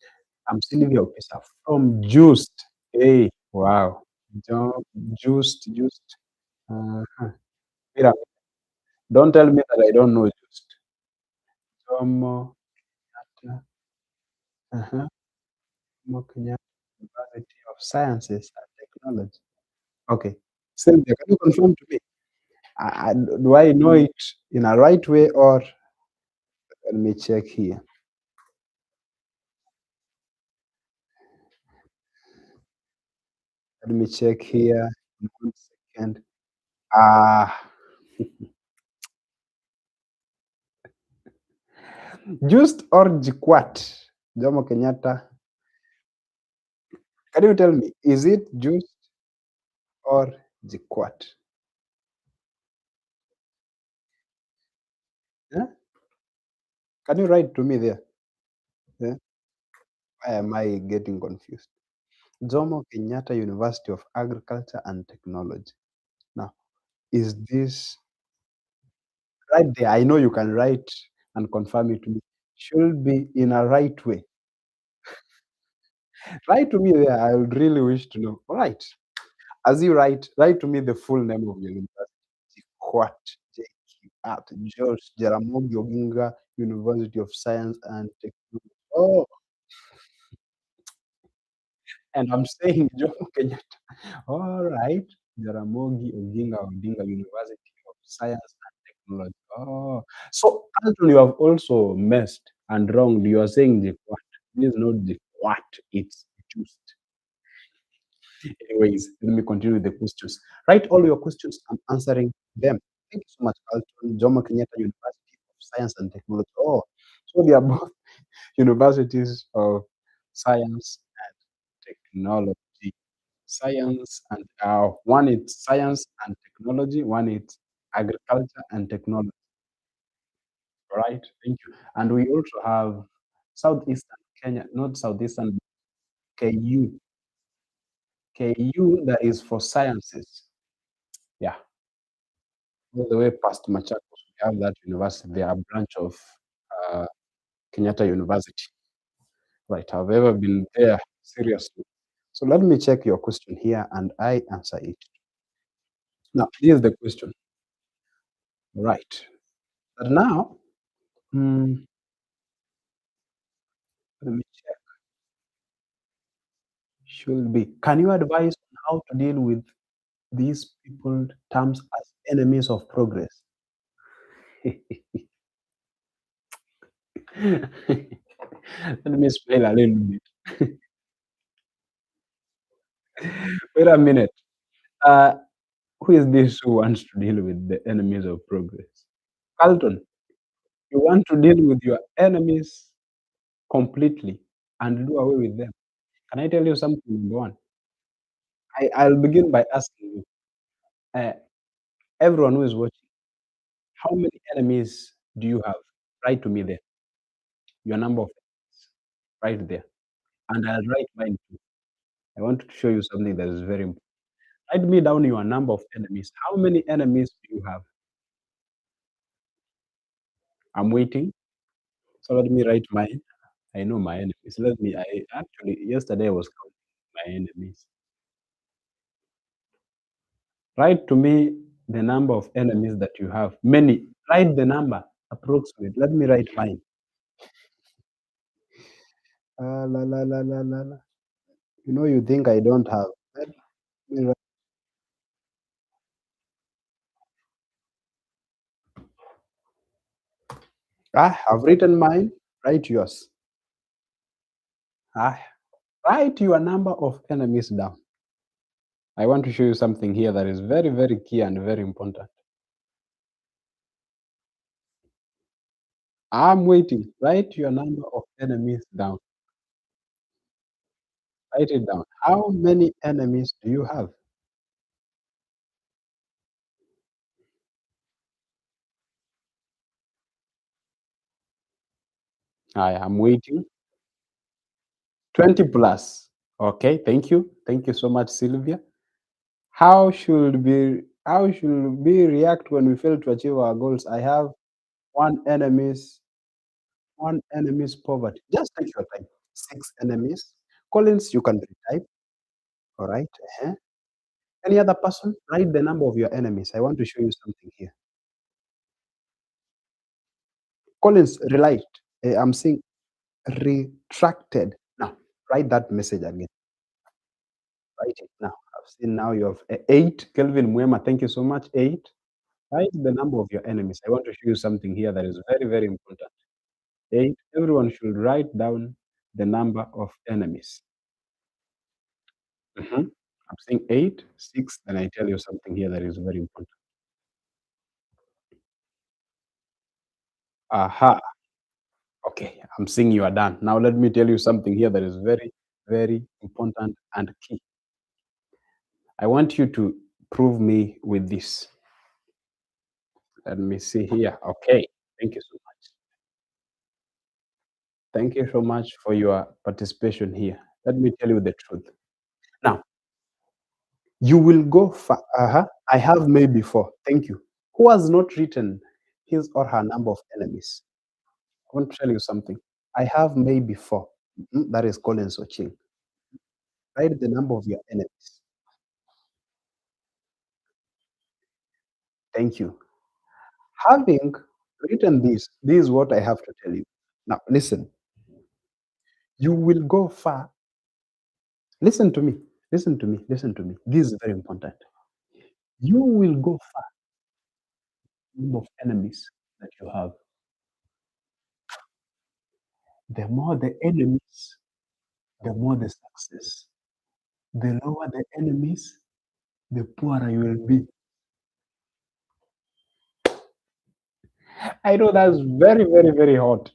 I'm Sylvia Opisa from Juiced. Hey, wow. Juiced. Uh-huh. Mira, don't tell me that I don't know Juiced. Jomo Kenyatta, uh-huh. Jomo Kenyatta University of Sciences and Technology. Okay. Sylvia, can you confirm to me? Do I know it in a right way or let me check here. Let me check here. 1 second. Ah, Just or Jikwat? Jomo Kenyatta. Can you tell me, is it Just or Jikwat? Yeah? Can you write to me there? Yeah? Why am I getting confused? Jomo Kenyatta University of Agriculture and Technology. Now, is this right there? I know you can write and confirm it to me. Should be in a right way. Write to me there. I would really wish to know. All right. As you write to me the full name of your university. What? JQ at George Jaramogi Oginga University of Science and Technology. Oh, and I'm saying Jomo Kenyatta. All right. Jaramogi Oginga Odinga University of Science and Technology. Oh, so Anthony, you have also messed and wronged. You are saying the what? It is not the what. It's just. Anyways, let me continue with the questions. Write all your questions. I'm answering them. Thank you so much, Carlton. Jomo Kenyatta University of Science and Technology. Oh, so they are both universities of science and technology. Science and one is science and technology, one is agriculture and technology. Right? Thank you. And we also have southeastern Kenya, not southeastern KU. KU that is for sciences. Yeah. All the way past Machakos, we have that university. They are a branch of uh, Kenyatta University. Right. Have ever been there? Seriously. So let me check your question here and I answer it. Now, here's the question. Right. But now, mm, let me check. Should be. Can you advise on how to deal with these people terms as enemies of progress? Let me smile a little bit. Wait a minute. Uh, Who is this who wants to deal with the enemies of progress? Carlton, you want to deal with your enemies completely and do away with them. Can I tell you something, number one? I'll begin by asking you, uh, everyone who is watching, how many enemies do you have? Write to me there, your number of enemies, right there. And I'll write mine too. I want to show you something that is very important. Write me down your number of enemies. How many enemies do you have? I'm waiting. So let me write mine. I know my enemies. I actually, yesterday I was counting my enemies. Write to me the number of enemies that you have. Many. Write the number, approximate. Let me write mine. La, la, la, la, la, la. You think I don't have. Let me write. I've written mine. Write yours. Ah, write your number of enemies down. I want to show you something here that is very, very key and very important. I'm waiting. Write your number of enemies down. Write it down. How many enemies do you have? I am waiting. 20 plus. Okay, thank you. Thank you so much, Sylvia. How should we react when we fail to achieve our goals? I have one enemy's one enemy's poverty. Just take your time. Six enemies. Collins, you can retype. All right. Any other person? Write the number of your enemies. I want to show you something here. Collins, relite. I'm saying retracted. Now, write that message again. Write it now. I've seen now you have eight. Kelvin Mwema, thank you so much. Eight. Write the number of your enemies. I want to show you something here that is very, very important. Eight. Everyone should write down the number of enemies. I'm saying eight, six, and I tell you something here that is very important. Aha. Okay. I'm saying you are done. Now let me tell you something here that is very, very important and key. I want you to prove me with this. Let me see here. Okay. Thank you so much. Thank you so much for your participation here. Let me tell you the truth. Now, you will go far. I have maybe four. Thank you. Who has not written his or her number of enemies? I want to tell you something. I have maybe four. That is Collins Oching. Write the number of your enemies. Thank you. Having written this is what I have to tell you. Now, listen. You will go far. Listen to me. Listen to me. Listen to me. This is very important. You will go far. Number of enemies that you have. The more the enemies, the more the success. The lower the enemies, the poorer you will be. I know that's very, very, very hot.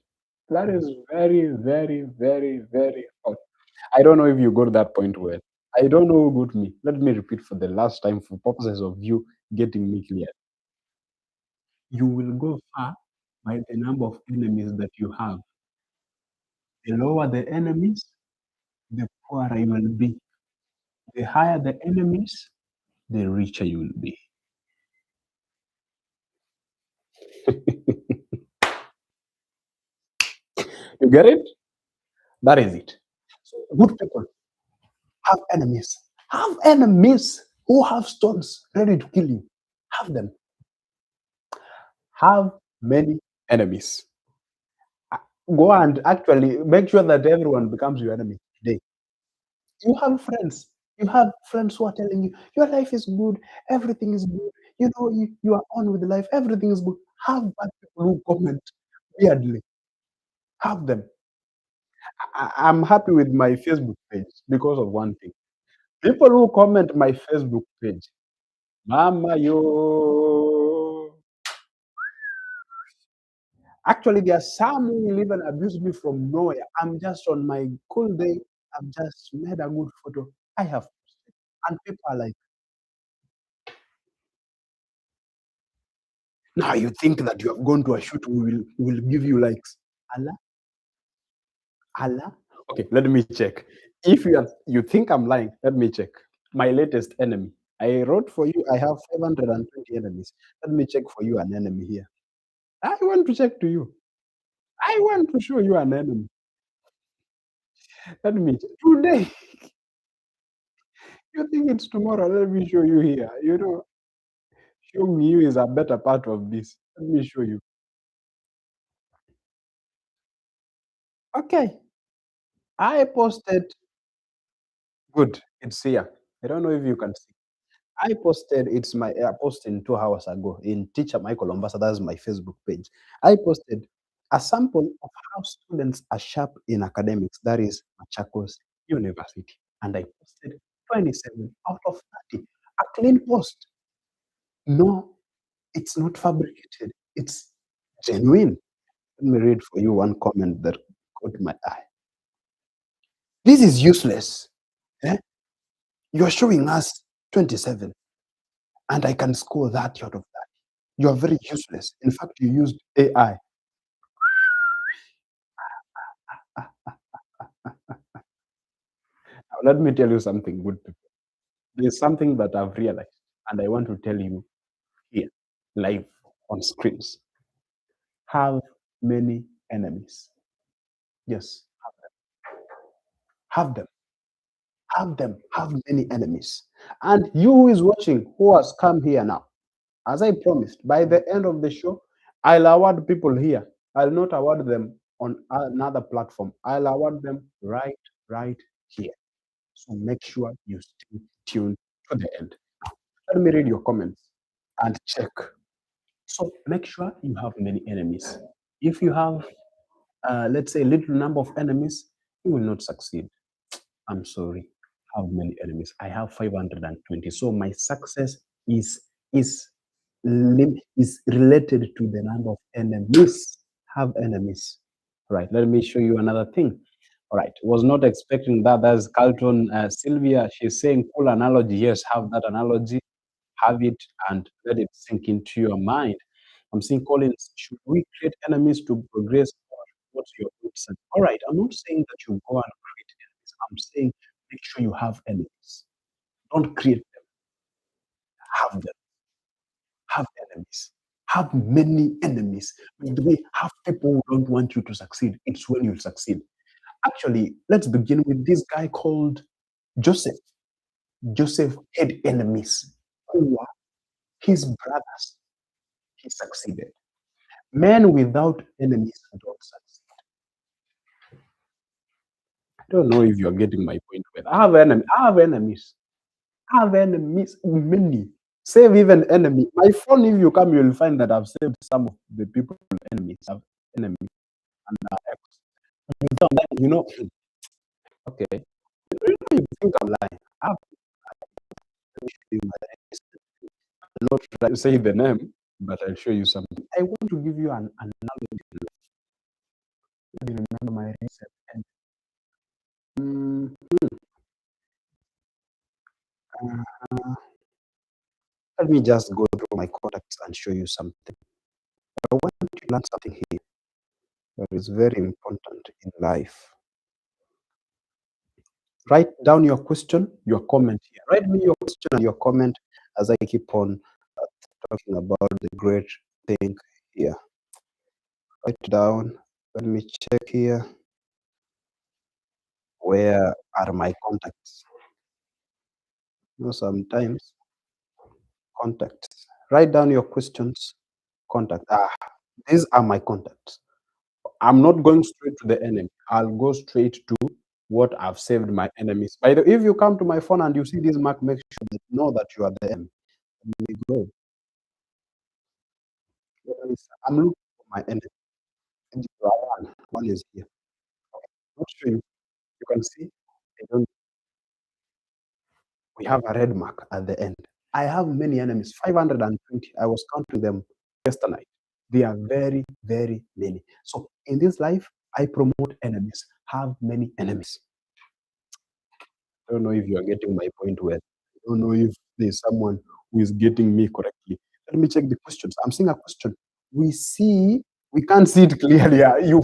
That is very, very, very, very hot. I don't know if you got that point well. I don't know who got me. Let me repeat for the last time for purposes of you getting me clear. You will go far by the number of enemies that you have. The lower the enemies, the poorer you will be. The higher the enemies, the richer you will be. You get it? That is it. So good people have enemies. Have enemies who have stones ready to kill you. Have them. Have many enemies. Go and actually make sure that everyone becomes your enemy today. You have friends. You have friends who are telling you your life is good, everything is good. You are on with life, everything is good. Have bad people who comment weirdly. Have them. I'm happy with my Facebook page because of one thing. People who comment my Facebook page, Mama yo. Actually, there are some who will even abuse me from nowhere. I'm just on my cool day. I've just made a good photo. I have posted. And people are like, now you think that you have gone to a shoot, we will give you likes. Allah, Allah. Okay, let me check. If you think I'm lying, let me check. My latest enemy. I wrote for you, I have 520 enemies. Let me check for you an enemy here. I want to check to you. I want to show you an enemy. Let me check. Today. You think it's tomorrow? Let me show you here. Showing you is a better part of this. Let me show you. Okay. I posted. Good. It's here. I don't know if you can see. I posted. It's my. I posted 2 hours ago in Teacher Michael Ombasa. That's my Facebook page. I posted a sample of how students are sharp in academics. That is Machakos University, and I posted 27 out of 30. A clean post. No, it's not fabricated. It's genuine. Let me read for you one comment that caught my eye. This is useless. Eh? You're showing us 27, and I can score that out of that. You are very useless. In fact, you used AI. Now, let me tell you something, good people. There's something that I've realized, and I want to tell you here, live on screens. Have many enemies. Yes, have them. Have them. Have many enemies. And you who is watching, who has come here now, as I promised, by the end of the show, I'll award people here. I'll not award them on another platform. I'll award them right here. So make sure you stay tuned to the end. Let me read your comments and check. So make sure you have many enemies. If you have, let's say, little number of enemies, you will not succeed. I'm sorry. How many enemies? I have 520. So my success is is related to the number of enemies. Have enemies. Right. Let me show you another thing. All right. Was not expecting that. That's Carlton Sylvia. She's saying cool analogy. Yes, have that analogy, have it, and let it sink into your mind. I'm saying, Collins, should we create enemies to progress, or what's your thoughts? All right, I'm not saying that you go and create enemies. I'm saying make sure you have enemies. Don't create them, have them. Have enemies. Have many enemies. By the way, have people who don't want you to succeed. It's when you succeed. Actually, let's begin with this guy called Joseph. Joseph had enemies who were his brothers. He succeeded. Men without enemies don't succeed. I don't know if you're getting my point. With I have enemies. I have enemies. I have enemies. Many. Save even enemy. My phone, if you come, you'll find that I've saved some of the people enemies. I have enemies. And you know, okay. You think I'm lying. I have enemies. I'm not trying to say the name, but I'll show you something. I want to give you an analogy. Let me remember my recent enemy. Mm, uh, Let me just go through my contacts and show you something. I want you to learn something here that is very important in life. Write down your question, your comment here. Write me your question and your comment as I keep on talking about the great thing here. Write down. Let me check here. Where are my contacts? You know, sometimes contacts. Write down your questions. Contact. These are my contacts. I'm not going straight to the enemy. I'll go straight to what I've saved my enemies. By the way, if you come to my phone and you see this mark, make sure that you know that you are the enemy. Let me go. I'm looking for my enemy. And you are one. One is here. Not sure you can see. I don't, we have a red mark at the end. I have many enemies, 520. I was counting them yesterday. They are very, very many. So in this life, I promote enemies. Have many enemies. I don't know if you are getting my point well. I don't know if there's someone who is getting me correctly. Let me check the questions. I'm seeing a question. We see, we can't see it clearly. You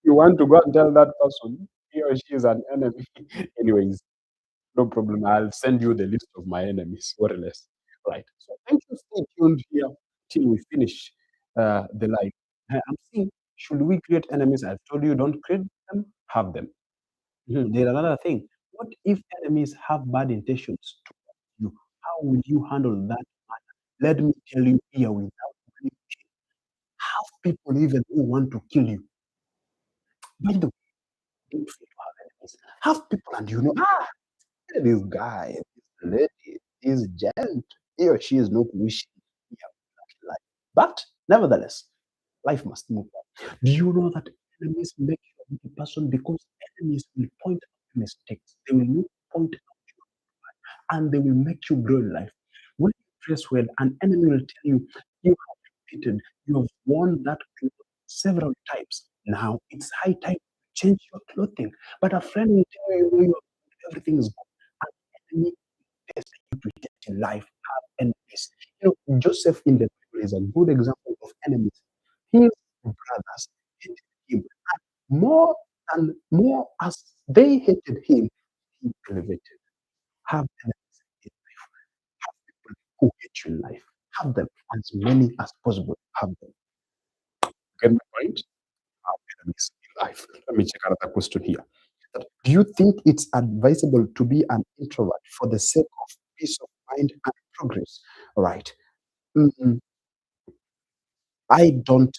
you want to go and tell that person he or she is an enemy. Anyways, no problem. I'll send you the list of my enemies, more or less. Right. So thank you. Stay tuned here till we finish the live. I'm saying, should we create enemies? I've told you, don't create them, have them. There's another thing. What if enemies have bad intentions towards you? How will you handle that matter? Let me tell you here without any shame, have people even who want to kill you. By the way, don't fear to have enemies. Have people and you know, this guy, this lady, this gent, he or she is not wishing me a bad life. But nevertheless, life must move on. Do you know that enemies make you a better person? Because enemies will point out mistakes. They will not point and they will make you grow in life. When you dress well, an enemy will tell you, you have repeated, you have worn that cloth several times. Now it's high time to change your clothing. But a friend will tell you, everything is good. An enemy test you to get in life, have enemies. Joseph in the Bible is a good example of enemies. His brothers hated him. And more as they hated him, he elevated. Have enemies in life. Have people who hate you in life. Have them as many as possible. Have them. Get my point? Have enemies in life. Let me check another question here. Do you think it's advisable to be an introvert for the sake of peace of mind and progress? All right. Mm, I don't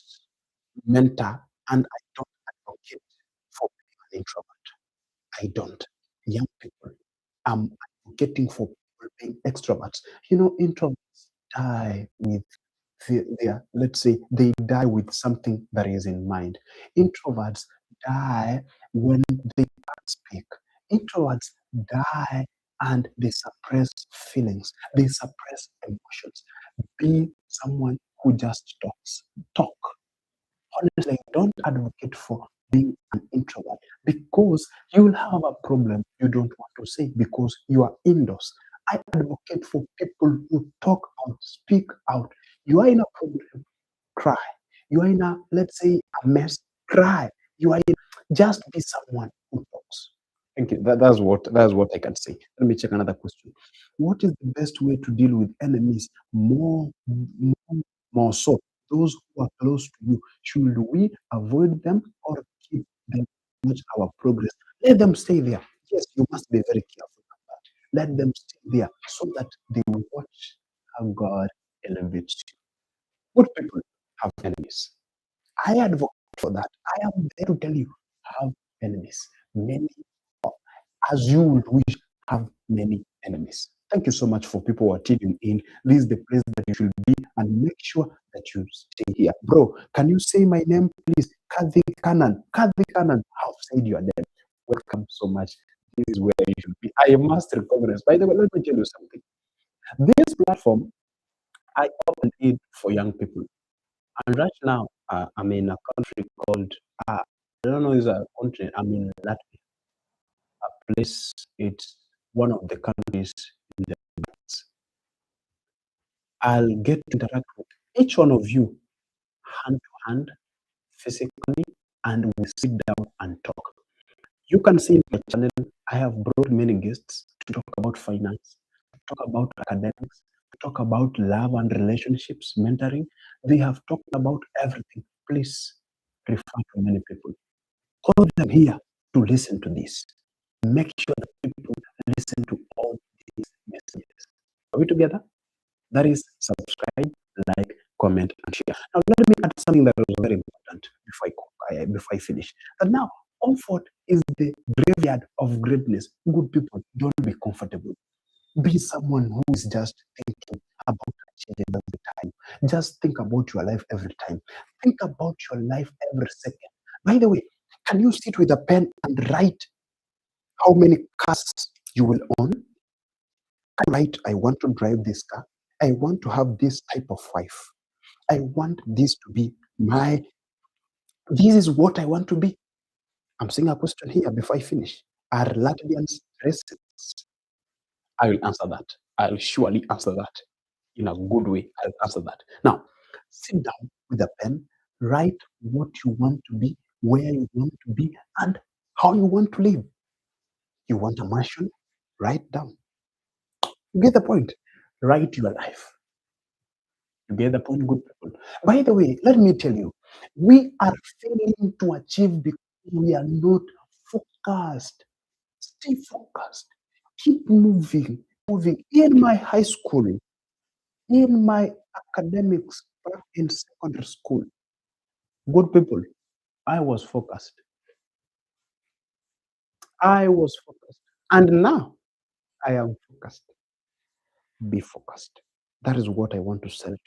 mentor and I don't advocate for being an introvert. I don't. Young people, I'm advocating for people being extroverts. Introverts die with let's say they die with something that is in mind. Introverts die when they can't speak. Introverts die and they suppress feelings, they suppress emotions. Be someone who just talks. Talk. Honestly, don't advocate for being an introvert because you will have a problem you don't want to say because you are indoors. I advocate for people who talk out, speak out. You are in a problem, cry. You are in a, let's say, a mess, cry. You are in, just be someone who talks. Thank you. That's what I can say. Let me check another question. What is the best way to deal with enemies more so those who are close to you? Should we avoid them or keep them to watch our progress? Let them stay there. Yes, you must be very careful of that. Let them stay there so that they will watch how God elevates you. Good people have enemies. I advocate for that. I am there to tell you, have enemies. Many, as you would wish, have many enemies. Thank you so much for people who are tuning in. This is the place that you should be and make sure that you stay here. Bro, can you say my name, please? Kathy Cannon. Kathy Cannon. I've said your name. Welcome so much. This is where you should be. I must recognize. By the way, let me tell you something. This platform, I opened it for young people. And right now, I'm in a country called, I don't know, is a country, I'm in Latvia, a place, it's one of the countries in the Balkans. I'll get to interact with each one of you hand to hand, physically, and we sit down and talk. You can see in my channel, I have brought many guests to talk about finance, to talk about academics, to talk about love and relationships, mentoring. They have talked about everything. Please refer to many people. Call them here to listen to this. Make sure that people listen to all these messages. Are we together? That is subscribe, like, comment, and share. Now, let me add something that was very important before I finish. That now, comfort is the graveyard of greatness. Good people, don't be comfortable. Be someone who is just thinking about changes every time. Just think about your life every time. Think about your life every second. By the way, can you sit with a pen and write how many cars you will own? Right, I want to drive this car. I want to have this type of wife. I want this to be my, this is what I want to be. I'm seeing a question here before I finish. Are Latvians racist? I will answer that. I'll surely answer that in a good way. I'll answer that. Now, sit down with a pen, write what you want to be, where you want to be, and how you want to live. You want a mansion? Write down. You get the point. Write your life. You get the point, good people. By the way, let me tell you, we are failing to achieve because we are not focused. Stay focused. Keep moving. Moving. In my high school, in my academics back in secondary school, good people, I was focused. I was focused. And now I am focused. Be focused. That is what I want to sell to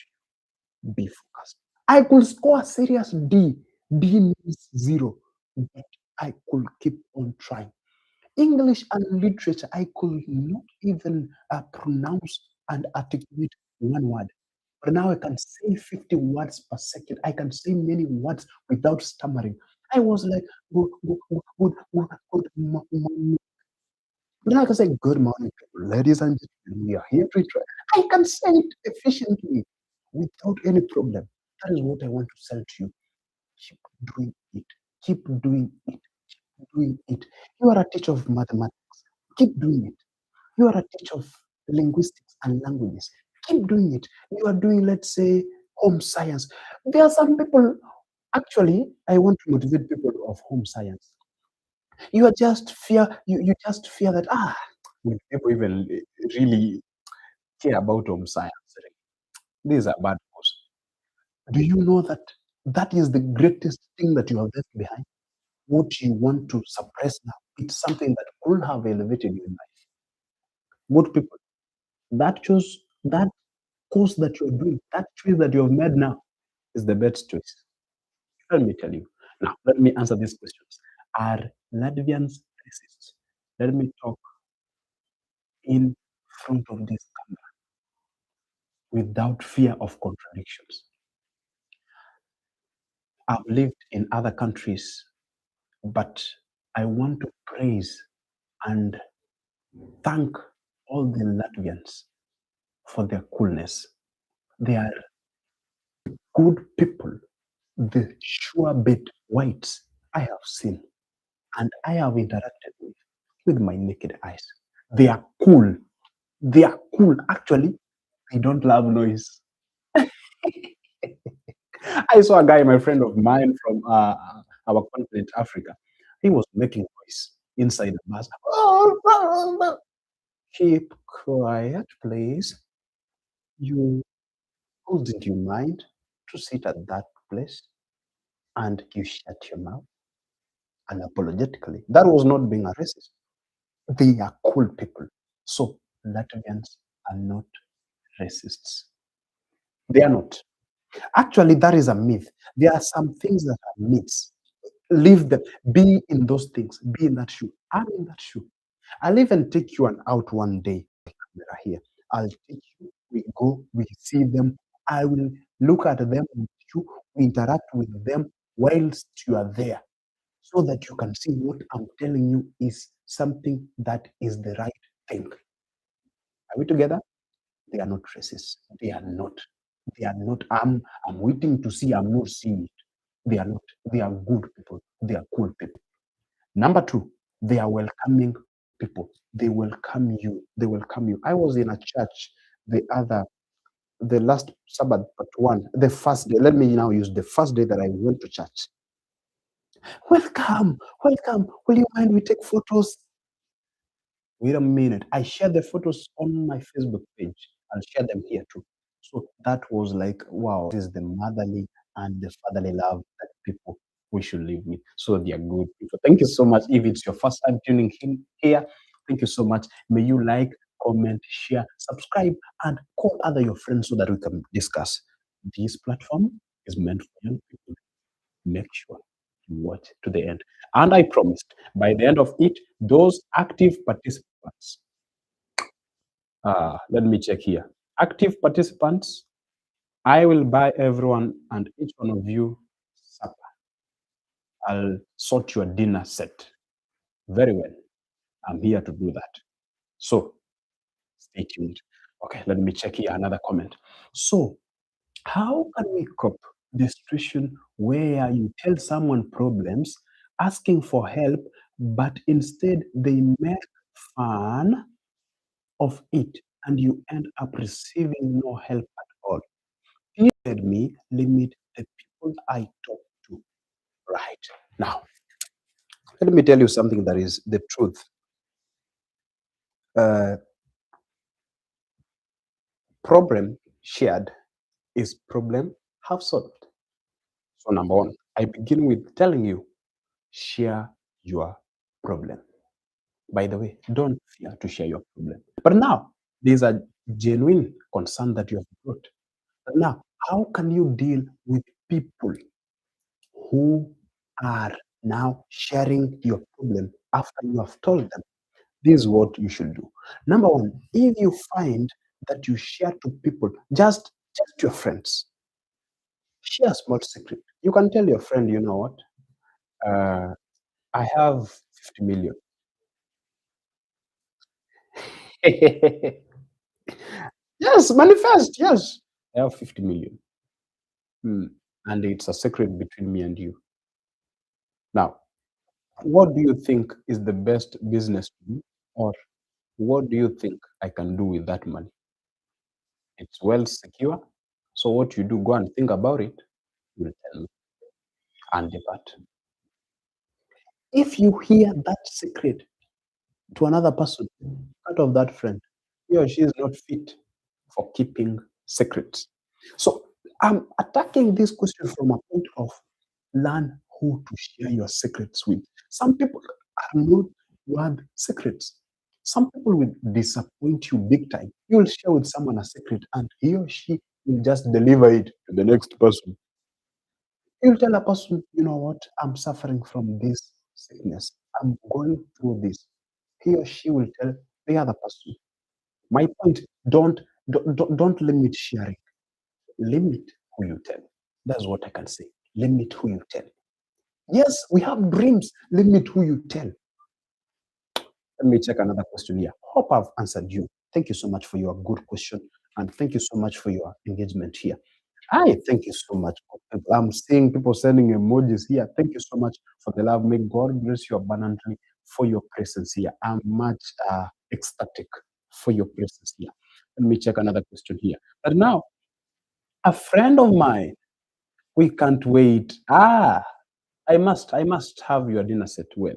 you. Be focused. I could score a serious D. D means zero. But I could keep on trying. English and literature, I could not even pronounce and articulate one word. But now I can say 50 words per second. I can say many words without stammering. I was like, good, good, good, good, good, good morning. But now I can say, good morning, people. Ladies and gentlemen, we are here to try. I can say it efficiently without any problem. That is what I want to sell to you. Keep doing it. Keep doing it. Keep doing it. You are a teacher of mathematics. Keep doing it. You are a teacher of linguistics and languages. Keep doing it. You are doing, let's say, home science. There are some people, actually, I want to motivate people of home science. You are just fear, you just fear that, will people even really care about home science? These are bad news. Do you know that that is the greatest thing that you have left behind? What you want to suppress now, it's something that could have elevated you in life. Good people, that choose, that course that you're doing, that choice that you have made now is the best choice. Let me tell you. Now, let me answer these questions. Are Latvians racist? Let me talk in front of this camera without fear of contradictions. I've lived in other countries, but I want to praise and thank all the Latvians for their coolness. They are good people, the sure bet whites I have seen and I have interacted with my naked eyes. They are cool. They are cool. Actually, they don't love noise. I saw a guy, my friend of mine from our continent, Africa. He was making noise inside the bus. Keep quiet, please. You wouldn't you mind to sit at that place and you shut your mouth unapologetically. That was not being a racist. They are cool people. So Latvians are not racists. They are not. Actually, that is a myth. There are some things that are myths. Leave them. Be in those things. Be in that shoe. I'm in that shoe. I'll even take you out one day. Camera here. I'll take you. We go. We see them. I will look at them with you. We interact with them whilst you are there, so that you can see what I'm telling you is something that is the right thing. Are we together? They are not racist. They are not. They are not. I'm waiting to see. I'm not seeing it. They are not. They are good people. They are cool people. Number two, they are welcoming people. They welcome you. They welcome you. I was in a church the last Sabbath, but one, the first day. Let me now use the first day that I went to church. Welcome, welcome. Will you mind we take photos? Wait a minute. I share the photos on my Facebook page. I'll share them here too. So that was like, wow, this is the motherly and the fatherly love that people we should live with. So they are good people. Thank you so much. If it's your first time tuning in here, thank you so much. May you like, comment, share, subscribe, and call other your friends so that we can discuss. This platform is meant for young people. Make sure you watch to the end. And I promised by the end of it, those active participants Let me check here. Active participants, I will buy everyone and each one of you supper. I'll sort your dinner set. Very well. I'm here to do that. So stay tuned. Okay, let me check here another comment. So, how can we cope the situation where you tell someone problems, asking for help, but instead they make fun of it and you end up receiving no help at all? You let me limit the people I talk to. Right. Now, let me tell you something that is the truth. Uh, Problem shared is problem half solved. So, number one, I begin with telling you, share your problem. By the way, don't fear to share your problem. But now, there's a genuine concern that you have brought. But now, how can you deal with people who are now sharing your problem after you have told them? This is what you should do. Number one, if you find that you share to people, just your friends, share a small secret. You can tell your friend, you know what? Uh, I have 50 million. Yes, manifest. Yes, I have 50 million. Hmm. And it's a secret between me and you. Now, what do you think is the best business to do? Or what do you think I can do with that money? It's well secure. So what you do, go and think about it. You'll tell me and depart. If you hear that secret to another person, out of that friend, he or she is not fit for keeping secrets. So I'm attacking this question from a point of learn who to share your secrets with. Some people are not worth secrets. Some people will disappoint you big time. You'll share with someone a secret and he or she will just deliver it to the next person. You'll tell a person, you know what, I'm suffering from this sickness. I'm going through this. He or she will tell the other person. My point, don't limit sharing. Limit who you tell. That's what I can say. Limit who you tell. Yes, we have dreams. Limit who you tell. Let me check another question here. Hope I've answered you. Thank you so much for your good question. And thank you so much for your engagement here. I thank you so much. I'm seeing people sending emojis here. Thank you so much for the love. May God bless you abundantly for your presence here. I'm much ecstatic for your presence here. Let me check another question here. But now, a friend of mine, we can't wait. I must have your dinner set well.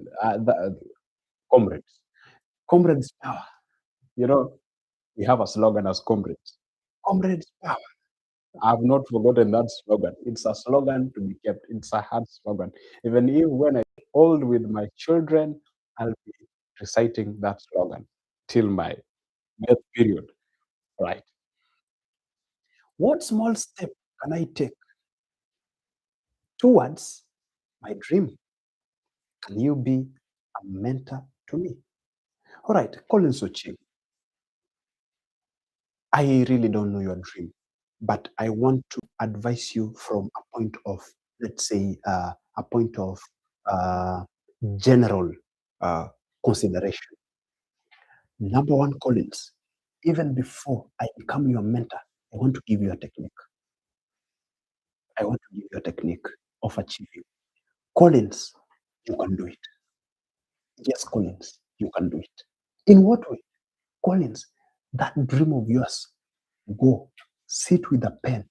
Comrades. Comrades power. You know, we have a slogan as comrades. Comrades power. I've not forgotten that slogan. It's a slogan to be kept. It's a hard slogan. Even if when I old with my children, I'll be reciting that slogan till my death period. Right. What small step can I take towards my dream? Can you be a mentor to me? All right, Colin Sochi, I really don't know your dream, but I want to advise you from a point of, let's say, a point of uh, general uh, consideration. Number one, Collins, even before I become your mentor, I want to give you a technique. I want to give you a technique of achieving. Collins, you can do it. Yes, Collins, you can do it. In what way? Collins, that dream of yours, go sit with a pen,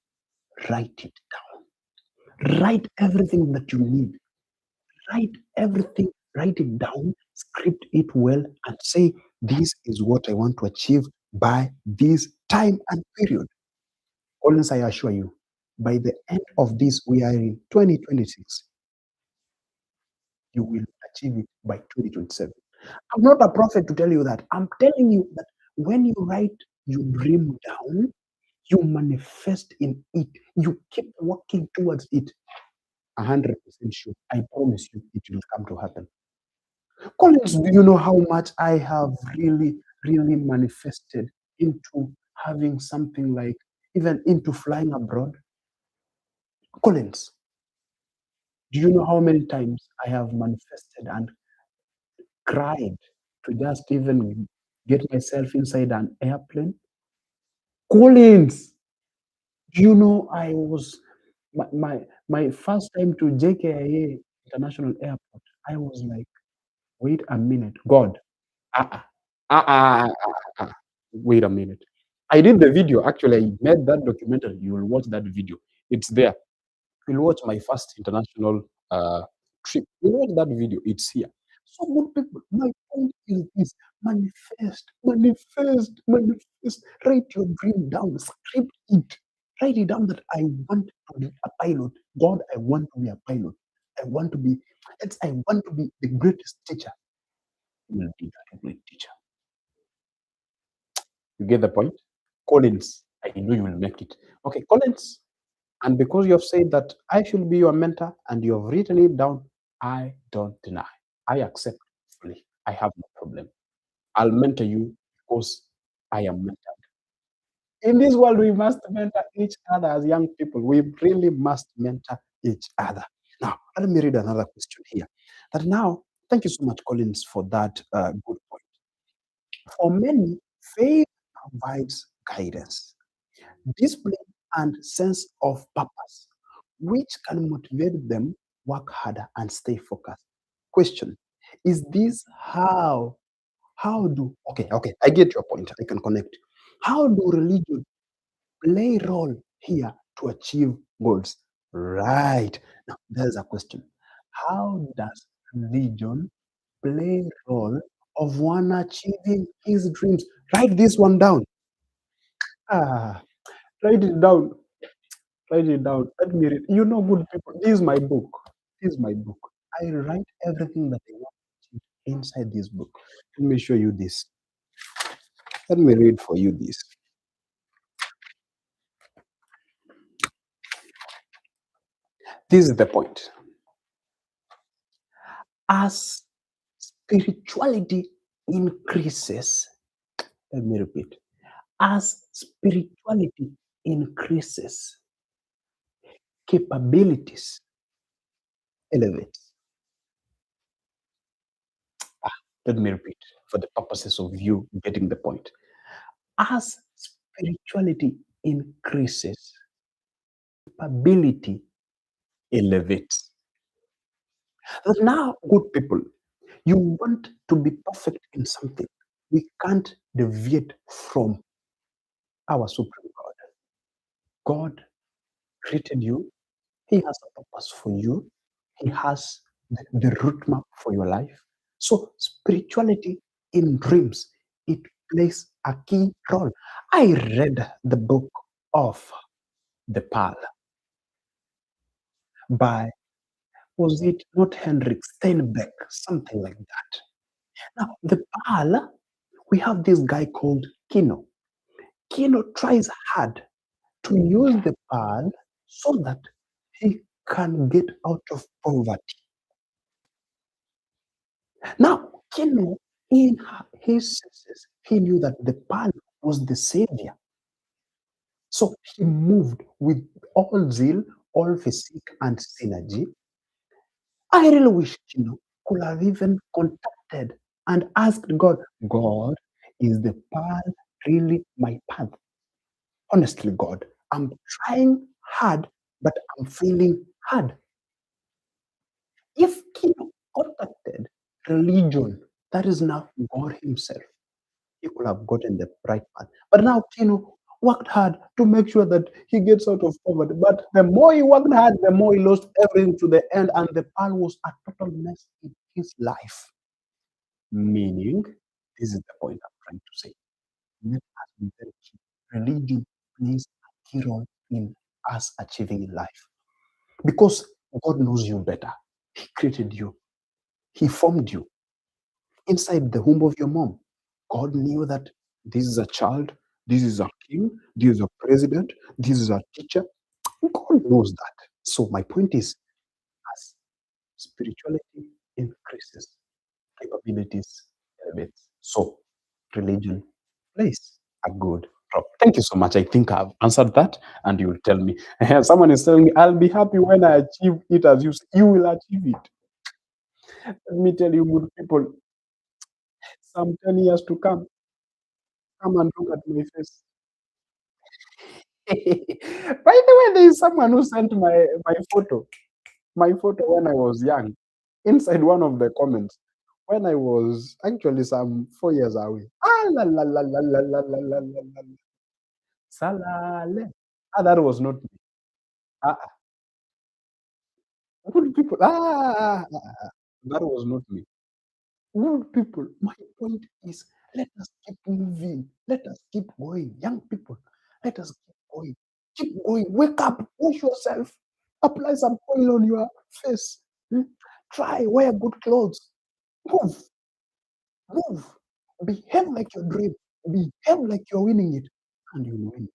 write it down. Write everything that you need. Write everything, write it down, script it well, and say, this is what I want to achieve by this time and period. Collins, I assure you, by the end of this, we are in 2026, you will achieve it by 2027. I'm not a prophet to tell you that. I'm telling you that when you write your dream down, you manifest in it. You keep working towards it. 100% sure. I promise you, it will come to happen. Collins, do you know how much I have really, really manifested into having something like even into flying abroad. Collins, do you know how many times I have manifested and cried to just even get myself inside an airplane? Collins, do you know I was my first time to JKIA International Airport, I was like, wait a minute, God, uh-uh, wait a minute. I did the video. Actually, I made that documentary. You will watch that video. It's there. You'll watch my first international trip. You'll watch that video. It's here. So good people, my point is this: manifest, manifest, manifest. Write your dream down, script it. Write it down that I want to be a pilot. God, I want to be a pilot. I want to be, I want to be the greatest teacher. You will be that great teacher. You get the point? Collins, I know you will make it. Okay, Collins, and because you have said that I should be your mentor and you have written it down, I don't deny. I accept fully. I have no problem. I'll mentor you because I am mentored. In this world, we must mentor each other as young people. We really must mentor each other. Now, let me read another question here. That now, thank you so much, Collins, for that good point. For many, faith provides guidance, discipline, and sense of purpose, which can motivate them work harder and stay focused. Question: is this how do okay, I get your point. I can connect. How do religion play role here to achieve goals? Right. Now there's a question. How does religion play role of one achieving his dreams? Write this one down. Ah, write it down. Write it down. Let me read. You know, good people. This is my book. This is my book. I write everything that I want to achieve inside this book. Let me show you this. Let me read for you this. This is the point. As spirituality increases, let me repeat. As spirituality increases, capabilities elevate. Let me repeat for the purposes of you getting the point. As spirituality increases, capability elevates. But now, good people, you want to be perfect in something. We can't deviate from our Supreme God. God created you. He has a purpose for you. He has the route map for your life. So spirituality in dreams, it plays a key role. I read the book of The Pearl by, was it not Henrik Steinbeck, something like that. Now, The Pearl, we have this guy called Kino. Kino tries hard to use the pearl so that he can get out of poverty. Now, Kino, in his senses, he knew that the pearl was the savior. So he moved with all zeal, all physique, and synergy. I really wish Kino could have even contacted and asked God, God, is the pearl really my path? Honestly, God, I'm trying hard, but I'm feeling hard. If Kino contacted religion, that is now God Himself, he could have gotten the right path. But now Kino worked hard to make sure that he gets out of poverty. But the more he worked hard, the more he lost everything to the end, and the pearl was a total mess in his life. Meaning, this is the point I'm trying to say. Let us be very key. Religion plays a key role in us achieving in life. Because God knows you better. He created you. He formed you inside the womb of your mom. God knew that this is a child, this is a king, this is a president, this is a teacher. God knows that. So my point is, as spirituality increases, capabilities elevate. So religion plays a good prop. Thank you so much. I think I've answered that, and you will tell me. Someone is telling me, I'll be happy when I achieve it as you say. You will achieve it. Let me tell you, good people, some 10 years to come, come and look at my face. By the way, there is someone who sent my photo when I was young, inside one of the comments, when I was actually some 4 years away. Ah, la, la, la, la, la, la, la, la, la, la, la. Salale. Ah, that was not me. Ah, good people. That was not me. Good people. My point is, let us keep moving. Let us keep going. Young people, let us keep going. Keep going. Wake up. Wash yourself. Apply some oil on your face. Hmm? Try. Wear good clothes. Move. Move. Behave like your dream. Behave like you're winning it. And you'll win.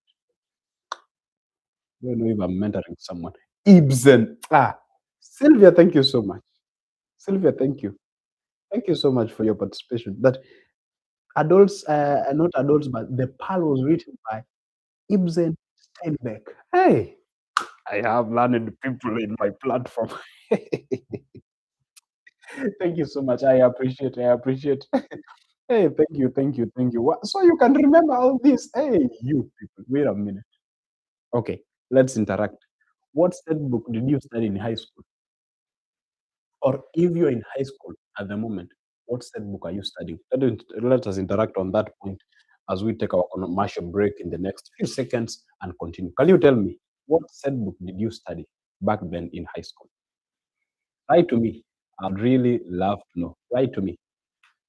I don't know if I'm mentoring someone. Ibsen. Sylvia, thank you so much. Sylvia, thank you. Thank you so much for your participation. That adults, not adults, but the Pearl was written by Ibsen Steinbeck. Hey, I have learned people in my platform. Thank you so much. I appreciate. I appreciate. Hey, thank you, thank you, thank you. So you can remember all this. Hey, you people. Wait a minute. Okay, let's interact. What state book did you study in high school? Or if you're in high school at the moment, what set book are you studying? Let us interact on that point as we take our commercial break in the next few seconds and continue. Can you tell me what set book did you study back then in high school? Write to me. I'd really love to know. Write to me.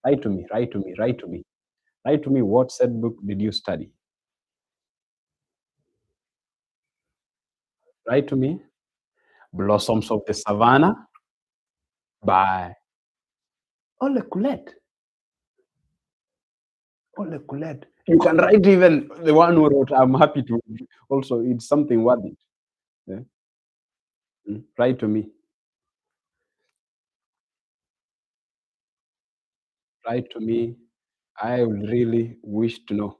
Write to me. Write to me. Write to me. Write to me what set book did you study? Write to me. Blossoms of the Savannah by Ole Colette. Ole Colette. You can write even the one who wrote, I'm happy to. Also, it's something worthy. Yeah. Write to me. Write to me. I would really wish to know.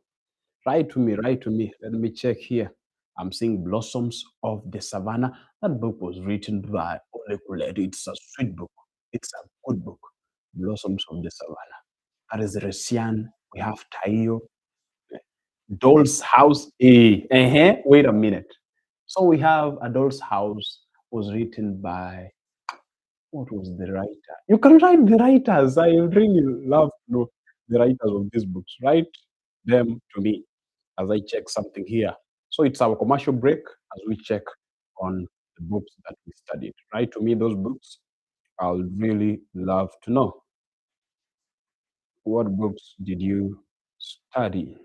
Write to me. Write to me. Let me check here. I'm seeing Blossoms of the Savannah. That book was written by Ole Colette. It's a sweet book. It's a good book. Blossoms of the Savannah. That is Resian. We have Taio. Doll's House. Wait a minute. So we have A Doll's House was written by, what was the writer? You can write the writers. I really love to know the writers of these books. Write them to me as I check something here. So it's our commercial break as we check on the books that we studied. Write to me those books. I'll really love to know. What books did you study?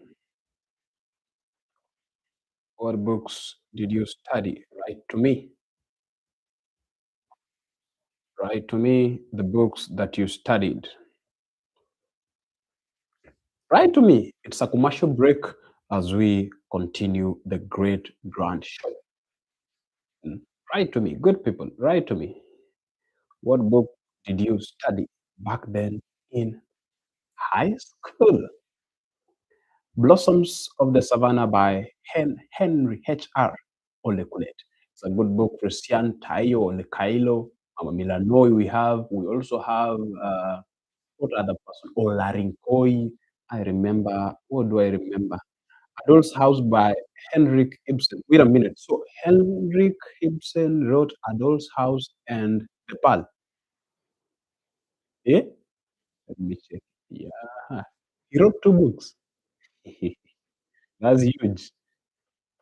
What books did you study? Write to me. Write to me the books that you studied. Write to me. It's a commercial break as we continue the great grand show. Mm. Write to me, good people. Write to me. What book did you study back then in high school? Blossoms of the Savannah by Henry H.R. Olekulet. It's a good book. Christian Tayo Olekailo, Mama Milanoi we have. We also have what other person? Olarinkoi. I remember. What do I remember? Adolf's House by Henrik Ibsen. Wait a minute. So Henrik Ibsen wrote Adolf's House and The Pearl. Eh? Let me check. Yeah. He wrote two books. That's huge.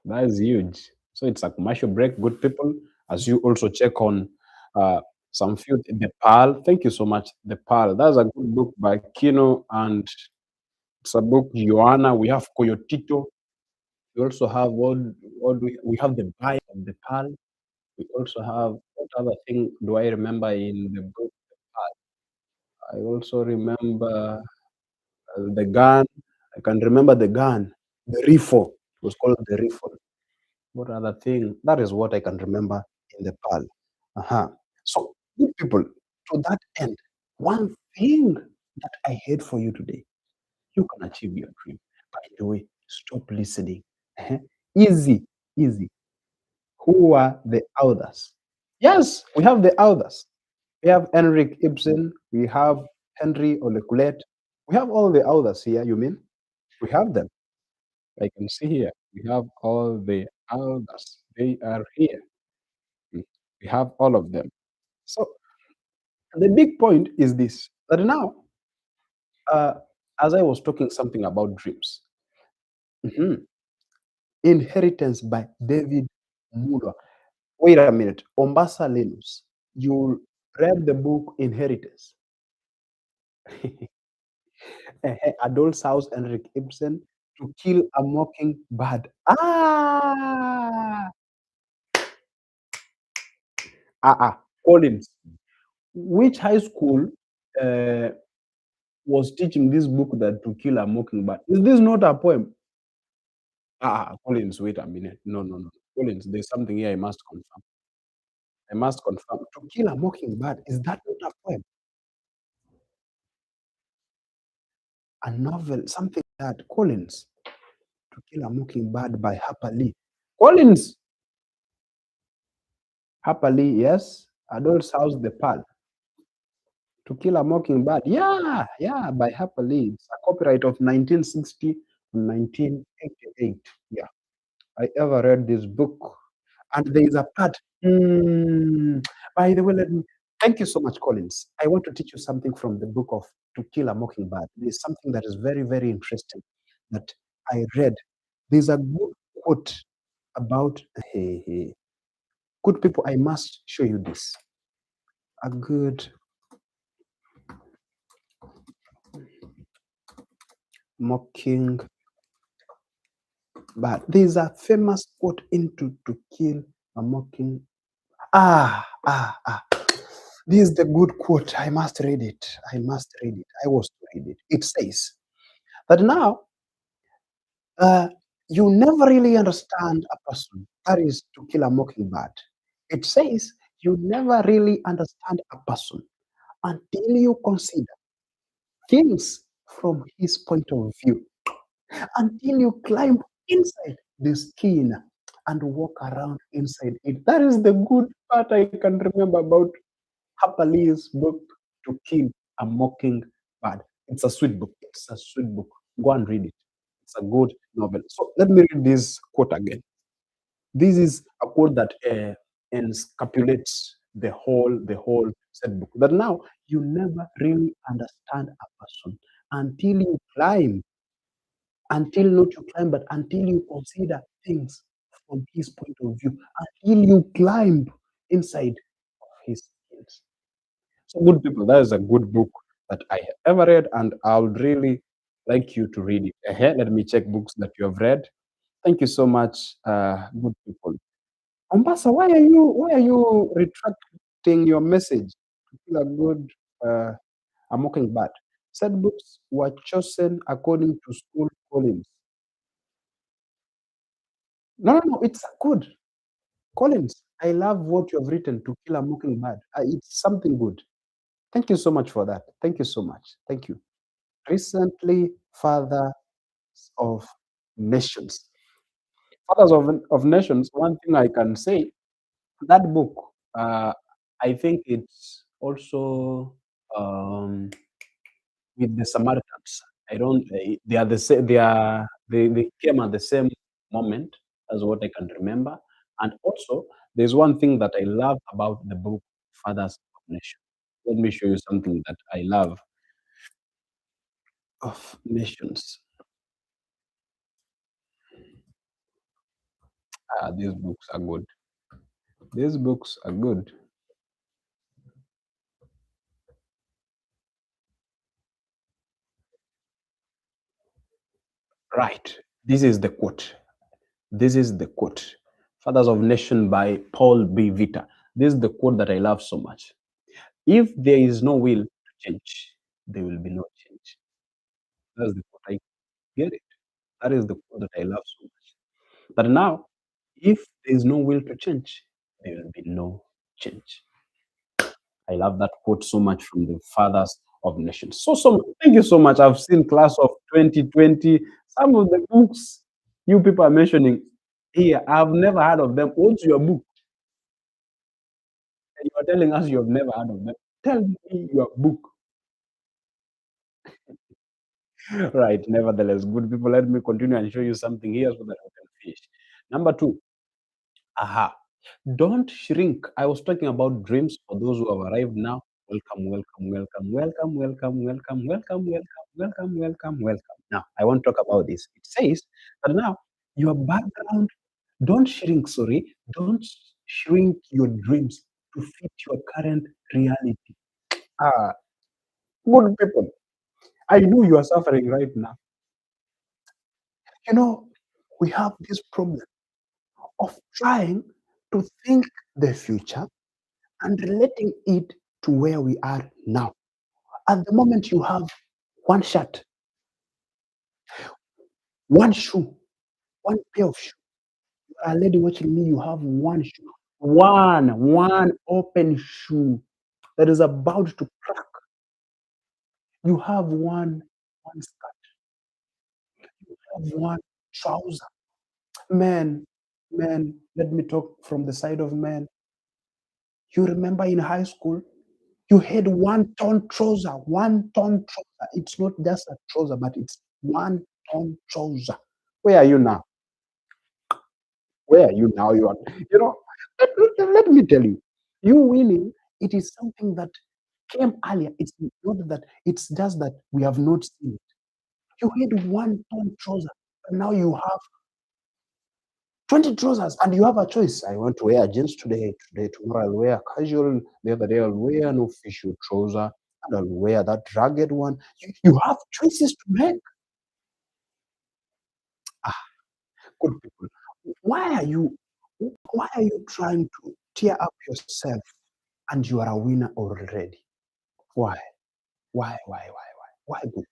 That's huge. So it's a commercial break, good people. As you also check on uh, some few, The Pearl. Thank you so much. The Pearl. That's a good book by Kino, and it's a book, Joanna. We have Coyotito. We also have we have The Buy of The Pearl. We also have, what other thing do I remember in the book? I also remember the gun. I can remember the gun. The rifle. It was called the rifle. What other thing? That is what I can remember in the Pearl. Uh-huh. So, good people, to that end, one thing that I hate for you today, you can achieve your dream. By the way, stop listening. Uh-huh. Easy, easy. Who are the authors? Yes, we have the authors. We have Henrik Ibsen. We have Henry Olekulet. We have all the authors here, you mean? We have them. I can see here. We have all the authors. They are here. Mm. We have all of them. So the big point is this that now, uh, as I was talking something about dreams, mhm, Inheritance by David Muller. Wait a minute, Ombasa Linus, you read the book Inheritance. Adolf's House, Henrik Ibsen, To Kill a Mockingbird. Collins. Which high school uh, was teaching this book that To Kill a Mockingbird? Is this not a poem? Collins, wait a minute. No, no, no. Collins, there's something here I must confirm. I must confirm. To Kill a Mockingbird, is that not a poem? A novel, something like that. Collins, To Kill a Mockingbird by Harper Lee. Collins, Harper Lee, yes. Adolf's House, The Pearl. To Kill a Mockingbird. Yeah, yeah, by Harper Lee. It's a copyright of 1960 to 1988. Yeah, I ever read this book. And there is a part. By the way, thank you so much, Collins. I want to teach you something from the book of To Kill a Mockingbird. There's something that is very, very interesting that I read. There's a good quote about, hey, hey, good people, I must show you this. A good mockingbird. There's a famous quote into To Kill a Mocking. Ah, ah, ah. This is the good quote. I must read it. I must read it. I was to read it. It says that now uh, you never really understand a person. That is To Kill a Mockingbird. It says you never really understand a person until you consider things from his point of view, until you climb inside the skin and walk around inside it. That is the good part I can remember about Harper Lee's book, To Kill a Mockingbird. It's a sweet book. It's a sweet book. Go and read it. It's a good novel. So let me read this quote again. This is a quote that encapsulates the whole said book. That now you never really understand a person until you climb, until not you climb, but until you consider things from his point of view, until you climb inside of his skills. So, good people, that is a good book that I have ever read, and I would really like you to read it. Let me check books that you have read. Thank you so much, good people. Ombasa, why are you retracting your message to feel a good a mockingbird? Said books were chosen according to school Collins. No, no, no, it's good. Collins, I love what you have written to kill a mockingbird. It's something good. Thank you so much for that. Thank you so much. Thank you. Recently, Fathers of Nations. Fathers of Nations, one thing I can say, that book, uh, I think it's also with the Samaritans. I don't, they are the same, they came at the same moment as what I can remember. And also, there's one thing that I love about the book, Fathers of Nations. Let me show you something that I love of nations. These books are good. These books are good. Right. This is the quote. This is the quote. Fathers of Nation by Paul B. Vita. This is the quote that I love so much. If there is no will to change, there will be no change. That's the quote. I get it. That is the quote that I love so much. But now, if there is no will to change, there will be no change. I love that quote so much from the fathers of nations. So thank you so much. I've seen class of 2020. Some of the books you people are mentioning here, I've never heard of them. What's your book? And you are telling us you have never heard of them. Tell me your book. Right. Nevertheless, good people, let me continue and show you something here so that we can finish. Number two, aha. Don't shrink. I was talking about dreams for those who have arrived now. Welcome, welcome, welcome, welcome, welcome, welcome, welcome, welcome, welcome, welcome, welcome. Now, I want to talk about this. It says that now your background, don't shrink, sorry, don't shrink your dreams to fit your current reality. Ah, good people. I know you are suffering right now. You know, we have this problem of trying to think the future and relating it to where we are now. At the moment, you have one shirt, one shoe, one pair of shoes. A lady watching me, you have one shoe, one open shoe that is about to crack. You have one skirt, you have one trouser. Man, man, let me talk from the side of men. You remember in high school, you had one torn trouser, one torn trouser. It's not just a trouser, but it's one torn trouser. Where are you now? Where are you now? You know, let me tell you, you winning, it is something that came earlier. It's not that, it's just that we have not seen it. You had one torn trouser, and now you have 20 trousers, and you have a choice. I want to wear jeans today. Tomorrow I'll wear casual. The other day I'll wear an official trouser, and I'll wear that ragged one. You have choices to make. Ah, good people. Why are you why are you trying to tear up yourself and you are a winner already? Why? Why good?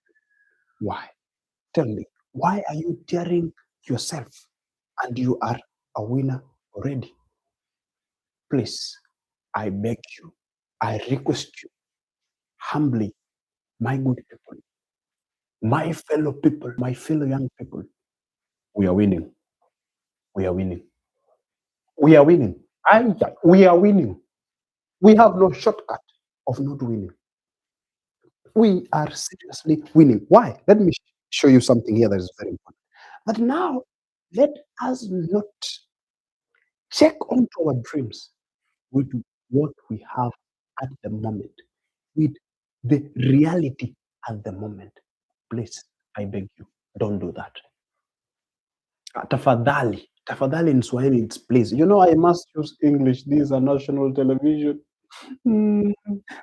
Why? Tell me. Why are you tearing yourself and you are a winner already? Please, I beg you, I request you humbly, my good people, my fellow people, my fellow young people, we are winning. We are winning. We are winning. We are winning. We have no shortcut of not winning. We are seriously winning. Why? Let me show you something here that is very important. But now, let us not check onto our dreams with what we have at the moment, with the reality at the moment. Please, I beg you, don't do that. Tafadhali. Tafadhali in Swahili, it's please. You know, I must use English. These are national television. Mm,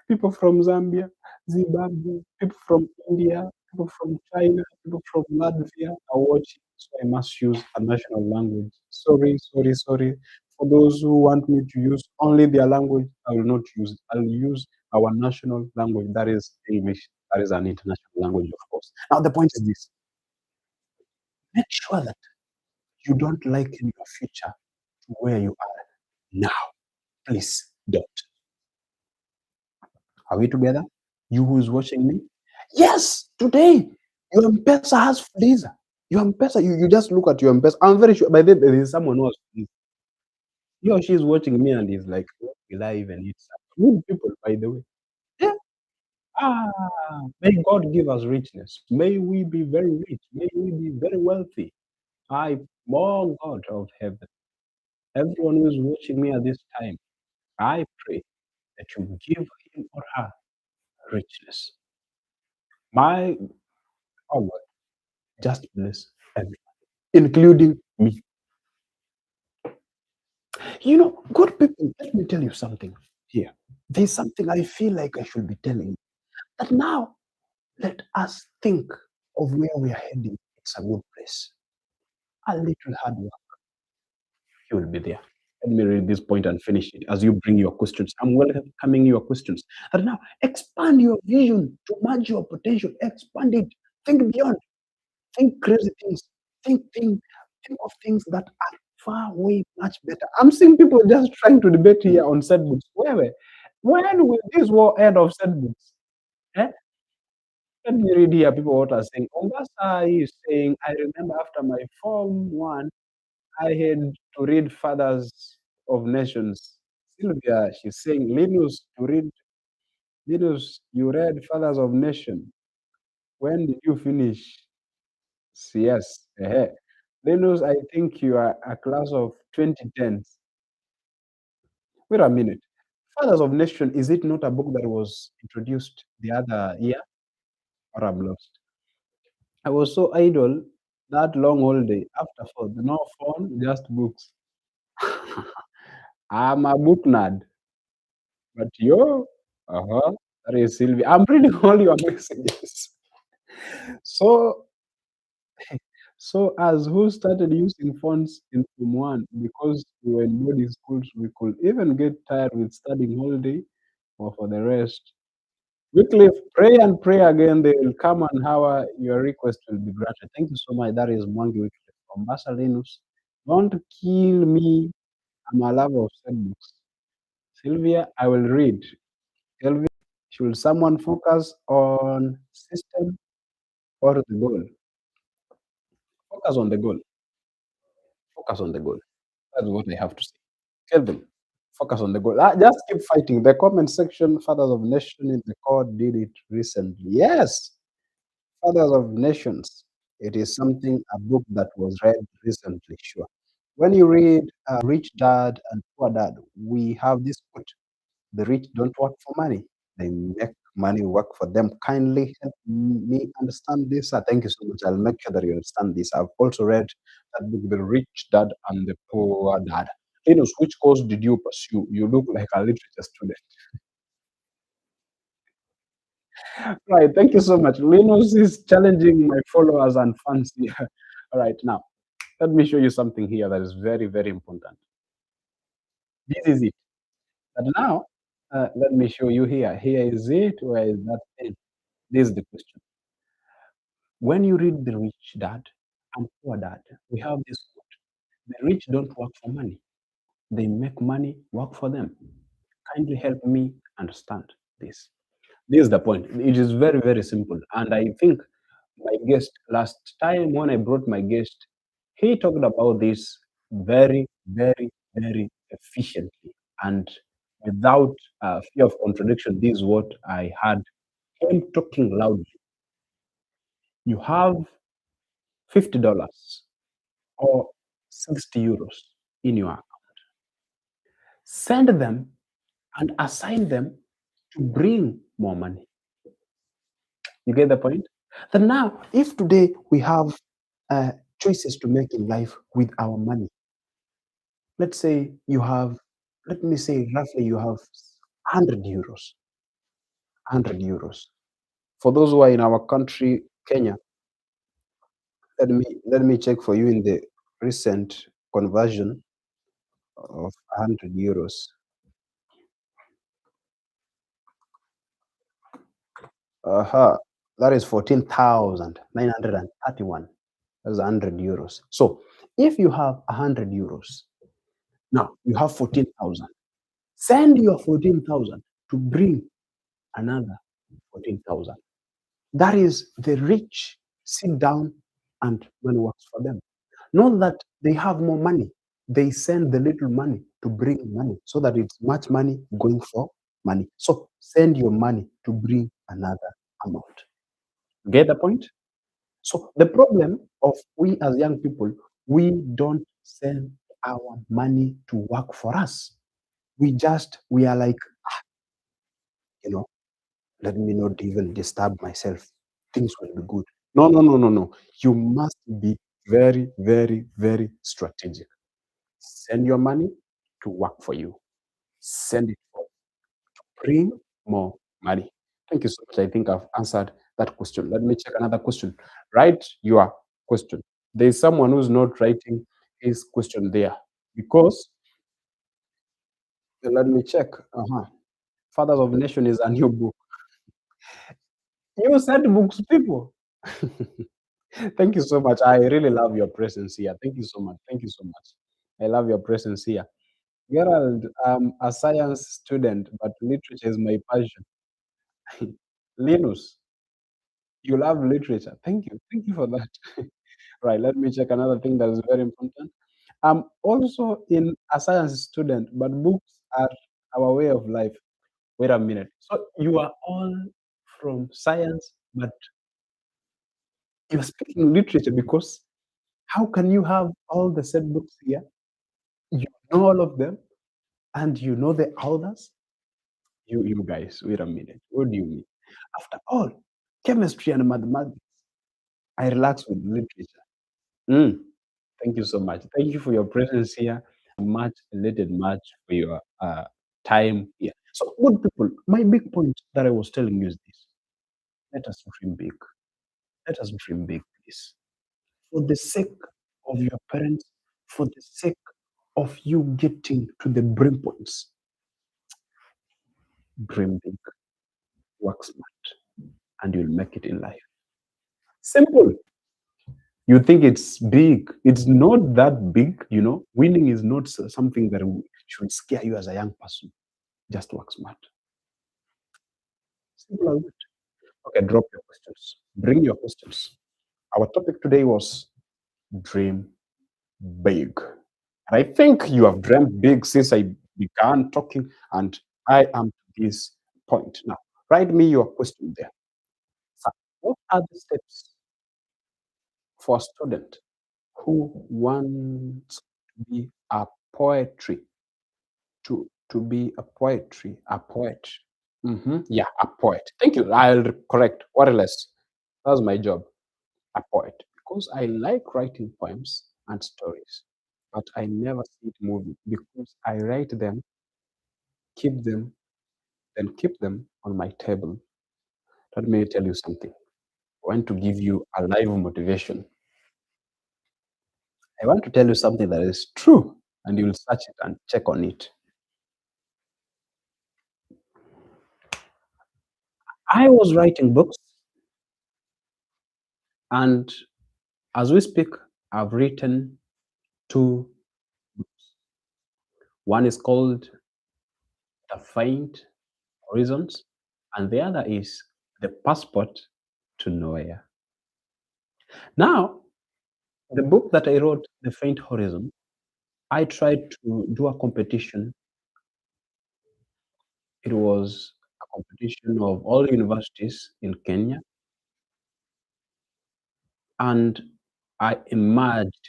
people from Zambia, Zimbabwe, people from India, people from China, people from Latvia are watching. So I must use a national language. Sorry, sorry, sorry. For those who want me to use only their language, I will not use it. I'll use our national language. That is English. That is an international language, of course. Now, the point is this: make sure that you don't liken your future to where you are now. Please don't. Are we together? You who is watching me? Yes, today your M-Pesa has freezer. Your M-Pesa, you just look at your M-Pesa. I'm very sure by then there is someone who has freezer. He or she is watching me and is like, what will I even eat? Good people, by the way. Yeah. Ah, may God give us richness. May we be very rich. May we be very wealthy. I, more God of heaven, everyone who is watching me at this time, I pray that you give him or her richness. My, oh God, just bless everyone, including me. You know, good people, let me tell you something here. There's something I feel like I should be telling you. That now, let us think of where we are heading. It's a good place. A little hard work, you will be there. Let me read this point and finish it as you bring your questions. I'm welcoming your questions. And now, expand your vision to match your potential. Expand it. Think beyond. Think crazy things. Think of things that are far way much better. I'm seeing people just trying to debate here on set books. When will this war end of set books? Eh? Let me read here people what are saying. Ombasa is saying, I remember after my Form 1, I had to read Fathers of Nations. Sylvia, she's saying, Linus, you read Fathers of Nation. When did you finish? Yes. Linus, I think you are a class of 2010s. Wait a minute. Fathers of Nation, is it not a book that was introduced the other year? Or I'm lost. I was so idle that long holiday. After four, no phone, just books. I'm a book nerd, but that is Sylvia. I'm reading all your messages. So, so as who started using phones in Form 1 because we were in boarding schools, we could even get tired with studying holiday or for the rest. Wycliffe, pray and pray again. They will come and how your request will be granted. Thank you so much. That is Mwangi Wycliffe from Barcelinus. Don't kill me. I'm a lover of sad books. Sylvia, I will read. Sylvia, should someone focus on system or the goal? Focus on the goal. Focus on the goal. That's what I have to say. Kelvin, focus on the goal. Just keep fighting. The comment section, Fathers of Nation in the court did it recently. Yes, Fathers of Nations. It is something, a book that was read recently, sure. When you read Rich Dad and Poor Dad, we have this quote: the rich don't work for money, they make money work for them. Kindly help me understand this. Thank you so much. I'll make sure that you understand this. I've also read that book, The Rich Dad and the Poor Dad. Linus, which course did you pursue? You look like a literature student. Right, thank you so much. Linus is challenging my followers and fans here. All right, now, let me show you something here that is very, very important. This is it. But now, let me show you here. Here is it. Where is that pen? This is the question. When you read The Rich Dad and Poor Dad, we have this quote: the rich don't work for money, they make money work for them. Kindly help me understand this. This is the point. It is very, very simple. And I think my guest last time when I brought my guest, he talked about this very, very, very efficiently and without fear of contradiction. This is what I had him talking loudly. You have $50 or 60 euros in your account. Send them and assign them to bring more money. You get the point? Then now, if today we have choices to make in life with our money, let's say you have, let me say roughly you have 100 euros, 100 euros. For those who are in our country, Kenya, let me check for you in the recent conversion of 100 euros. Aha, that is 14,931. That's 100 euros. So if you have 100 euros, now you have 14,000. Send your 14,000 to bring another 14,000. That is the rich sit down and money works for them. Not that they have more money. They send the little money to bring money so that it's much money going for money. So send your money to bring another amount. Get the point? So the problem of we as young people, we don't send our money to work for us. We are like, you know, let me not even disturb myself. Things will be good. No, no, no, no, no. You must be very, very, very strategic. Send your money to work for you. Send it for bring more money. Thank you so much. I think I've answered that question. Let me check another question. Write your question. There is someone who's not writing his question there because let me check. Fathers of Nation is a new book. You said books, people. Thank you so much. I really love your presence here. Thank you so much. Thank you so much. I love your presence here. Gerald, I'm a science student, but literature is my passion. Linus, You love literature. Thank you. Thank you for that. Right, let me check another thing that is very important. I'm also in a science student, but books are our way of life. Wait a minute. So you are all from science, but you're speaking literature because how can you have all the set books here? You know all of them and you know the authors? You guys, wait a minute. What do you mean? After all, chemistry and mathematics, I relax with literature. Mm, thank you so much. Thank you for your presence here. Much elated, much for your time here. So, good people, my big point that I was telling you is this: let us dream big. Let us dream big, please. For the sake of your parents, for the sake of you getting to the brim points, dream big, work smart, and you'll make it in life. Simple. You think it's big. It's not that big, you know. Winning is not something that should scare you as a young person. Just work smart. Simple as that. Okay, drop your questions. Bring your questions. Our topic today was dream big. And I think you have dreamt big since I began talking, and I am to this point. Now, write me your question there. So, what are the steps for a student who wants to be a poetry, to be a poet? Yeah, a poet. Thank you. I'll correct. What else? That's my job. A poet. Because I like writing poems and stories, but I never see it moving because I write them, keep them, then keep them on my table. Let me tell you something. I want to give you a live motivation. I want to tell you something that is true, and you'll search it and check on it. I was writing books, and as we speak, I've written two. One is called The Faint Horizons, and the other is The Passport to Nowhere. Now, the book that I wrote, The Faint Horizon, I tried to do a competition. It was a competition of all universities in Kenya, and I emerged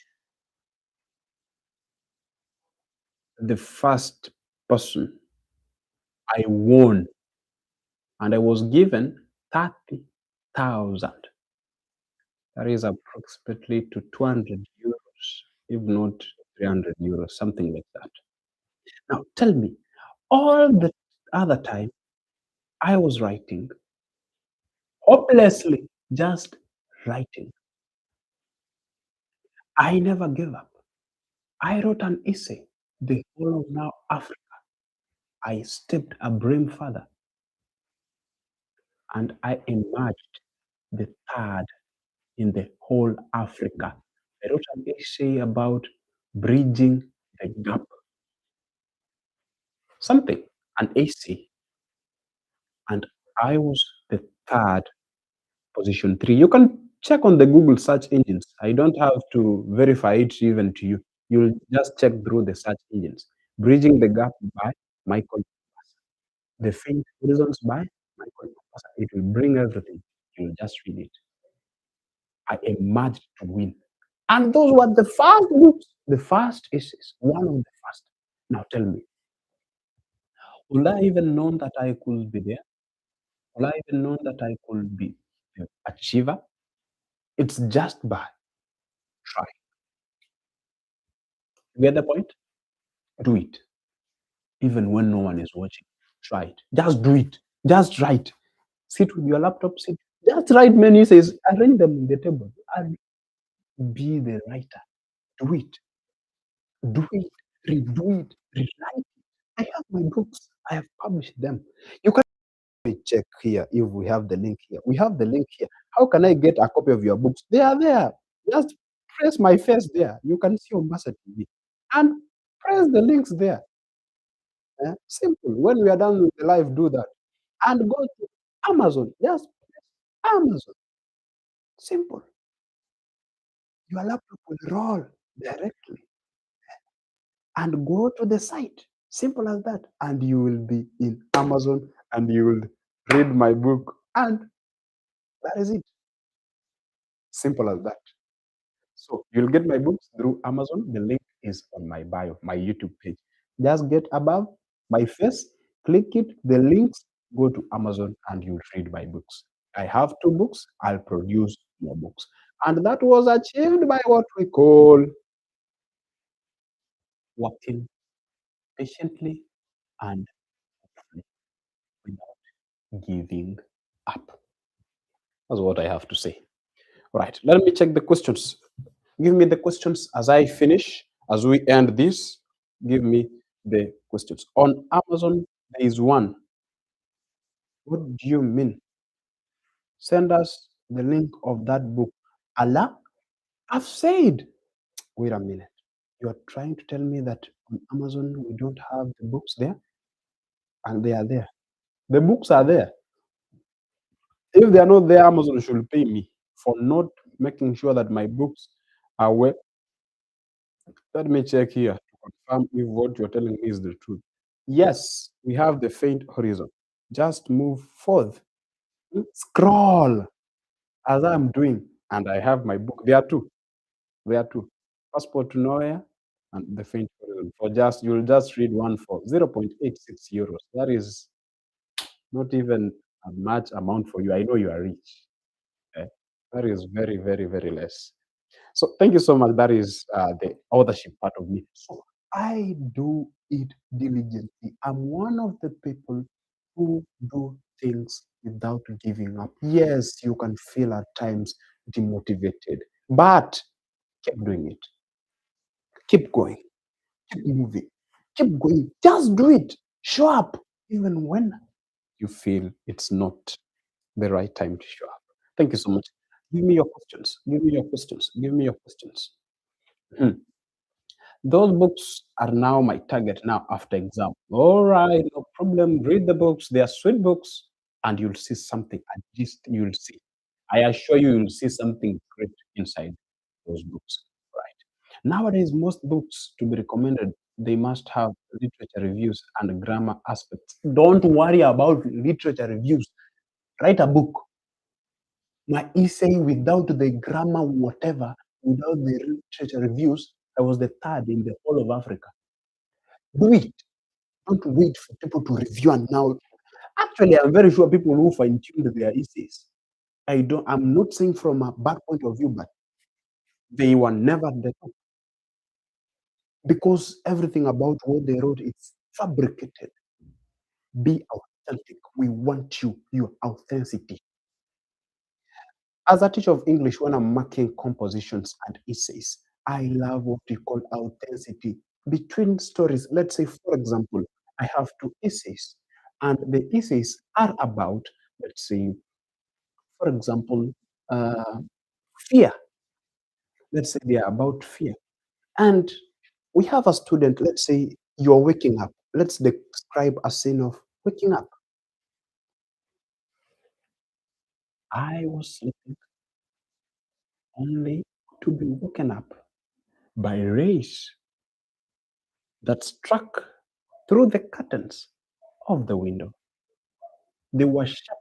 the first person. I won, and I was given 30,000. That is approximately to 200 euros, if not 300 euros, something like that. Now, tell me, all the other time I was writing, hopelessly just writing. I never gave up. I wrote an essay, The Whole of Now Africa. I stepped a brim further and I emerged the third in the whole Africa. I wrote an essay about bridging the gap. Something, an essay, and I was the third, position three. You can check on the Google search engines. I don't have to verify it even to you. You'll just check through the search engines. Bridging the Gap by Michael. The Faint Horizons by Michael. It will bring everything. You'll just read it. I emerged to win. And those were the first books, the first essays, one of the first. Now tell me, would I even known that I could be there? Would I even known that I could be the achiever? It's just by trying. You get the point? Do it. Even when no one is watching. Try it. Just do it. Just write. Sit with your laptop, sit. Just write many essays, arrange them in the table, and be the writer. Do it. Do it. Redo it. Rewrite it. I have my books. I have published them. You can check here if we have the link here. We have the link here. How can I get a copy of your books? They are there. Just press my face there. You can see Ombasa TV. And press the links there. Simple. When we are done with the live, do that. And go to Amazon. Just press Amazon. Simple. Your laptop will roll directly and go to the site. Simple as that. And you will be in Amazon and you will read my book. And that is it. Simple as that. So you'll get my books through Amazon. The link is on my bio, my YouTube page. Just get above my face, click it, the links, go to Amazon, and you'll read my books. I have two books, I'll produce more books. And that was achieved by what we call working patiently and hopefully without giving up. That's what I have to say. Right, let me check the questions. Give me the questions as I finish, as we end this. Give me the questions. On Amazon, there is one. What do you mean? Send us the link of that book. Allah, I've said. Wait a minute. You're trying to tell me that on Amazon we don't have the books there? And they are there. The books are there. If they are not there, Amazon should pay me for not making sure that my books are where. Let me check here to confirm if what you're telling me is the truth. Yes, we have the faint horizon. Just move forth. Scroll as I'm doing. And I have my book. There are two. There are two. Passport to Nowhere and the faint horizon. For just you'll just read one for 0.86 euros. That is not even a much amount for you. I know you are rich. Eh? That is very, very, very less. So thank you so much. That is the authorship part of me. So I do it diligently. I'm one of the people who do things without giving up. Yes, you can feel at times demotivated, but keep doing it. Keep going. Keep moving. Keep going. Just do it. Show up, even when you feel it's not the right time to show up. Thank you so much. Give me your questions. Give me your questions. Give me your questions. Hmm. Those books are now my target now after exam. All right, no problem. Read the books. They are sweet books, and you'll see something. At least you'll see. I assure you, you'll see something great inside those books. Right. Nowadays, most books to be recommended, they must have literature reviews and grammar aspects. Don't worry about literature reviews. Write a book. My essay without the grammar, whatever, without the literature reviews, I was the third in the whole of Africa. Do it. Don't wait for people to review and now. Actually, I'm very sure people who fine-tuned their essays. I'm not saying from a bad point of view, but they were never the top because everything about what they wrote is fabricated. Be authentic. We want you, your authenticity. As a teacher of English, when I'm marking compositions and essays, I love what we call authenticity between stories. Let's say, for example, I have two essays, and the essays are about, let's say, for example, uh, fear. Let's say they are about fear. And we have a student, let's say you're waking up. Let's describe a scene of waking up. I was sleeping only to be woken up by rays that struck through the curtains of the window. They were sharp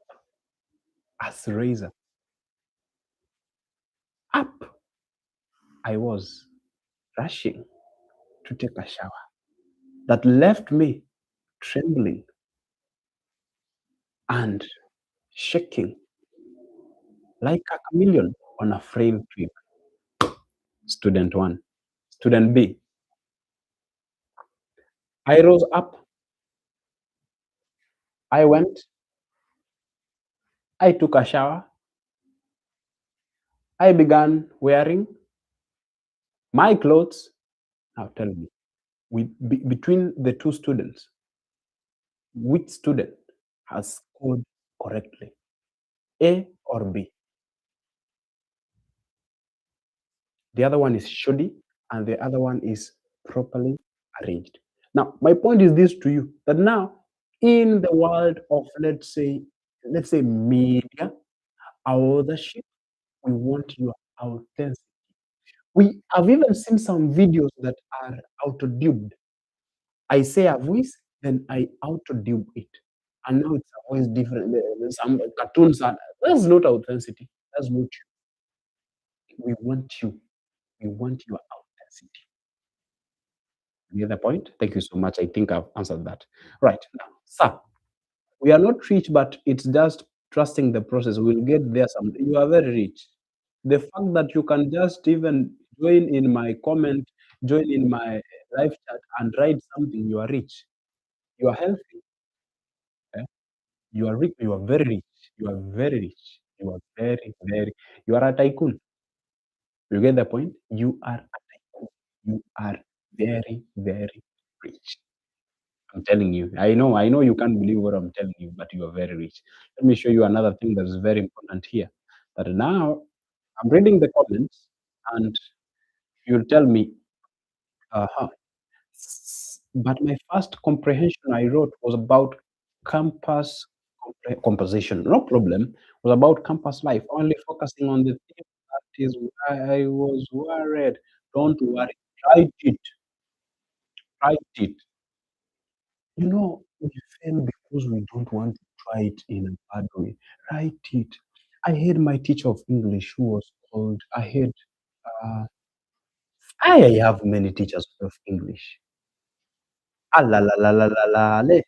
as razor. Up I was, rushing to take a shower that left me trembling and shaking like a chameleon on a frail twig. Student one. Student B. I rose up. I went. I took a shower. I began wearing my clothes. Now tell me, between the two students, which student has scored correctly? A or B? The other one is shoddy, and the other one is properly arranged. Now, my point is this to you that now, in the world of let's say media, authorship, We want your authenticity. We have even seen some videos that are auto-dubed. I say a voice, then I auto-dub it. And now it's a voice different. Some cartoons are, that's not authenticity. That's not you. We want you. We want your authenticity. You get the point? Thank you so much. I think I've answered that. Right. Now, sir, we are not rich, but it's just trusting the process. We'll get there some. You are very rich. The fact that you can just even join in my comment, join in my live chat and write something, you are rich. You are healthy. Eh? You are rich. You are very rich. You are very rich. You are very, very. You are a tycoon. You get the point? You are a tycoon. You are very, very rich. I'm telling you. I know you can't believe what I'm telling you, but you are very rich. Let me show you another thing that is very important here. That now I'm reading the comments and you'll tell me, uh-huh. But my first comprehension I wrote was about campus composition. No problem. It was about campus life, only focusing on the thing that is why I was worried. Don't worry. Write it. Write it. We fail because we don't want to try it in a bad way. Write it. I had my teacher of English who was called, uh, I have many teachers of English. Ah, la, la, la, la, la, la, le.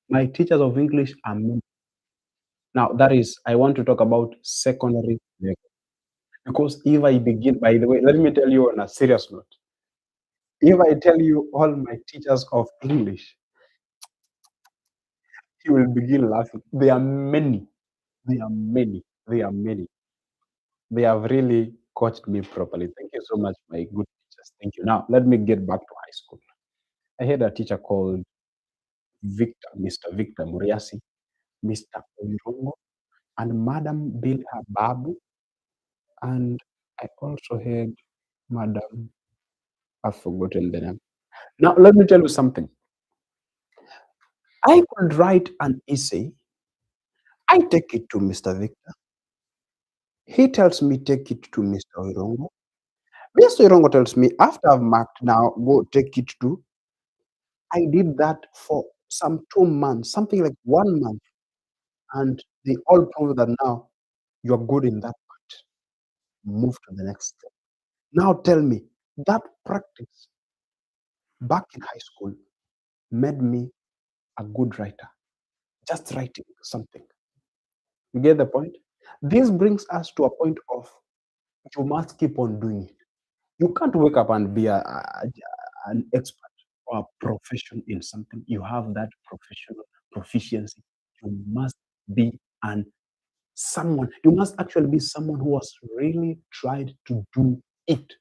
My teachers of English are many. Now, that is, I want to talk about secondary level. Because if I begin, by the way, let me tell you on a serious note. If I tell you all my teachers of English, you will begin laughing. There are many. There are many. There are many. They have really coached me properly. Thank you so much, my good teachers. Thank you. Now, let me get back to high school. I had a teacher called Victor, Mr. Victor Muriasi, Mr. Oirongo, and Madam Bilha Babu. And I also had Madam, I've forgotten the name. Now, let me tell you something. I could write an essay. I take it to Mr. Victor. He tells me take it to Mr. Oirongo. Mr. Oirongo tells me after I've marked now, go take it to. I did that for some 2 months, something like 1 month, and they all prove that now you're good in that part. Move to the next step. Now tell me, that practice back in high school made me a good writer. Just writing something. You get the point? This brings us to a point of you must keep on doing it. You can't wake up and be an expert or a profession in something. You have that professional proficiency. You must be an someone. You must actually be someone who has really tried to do it.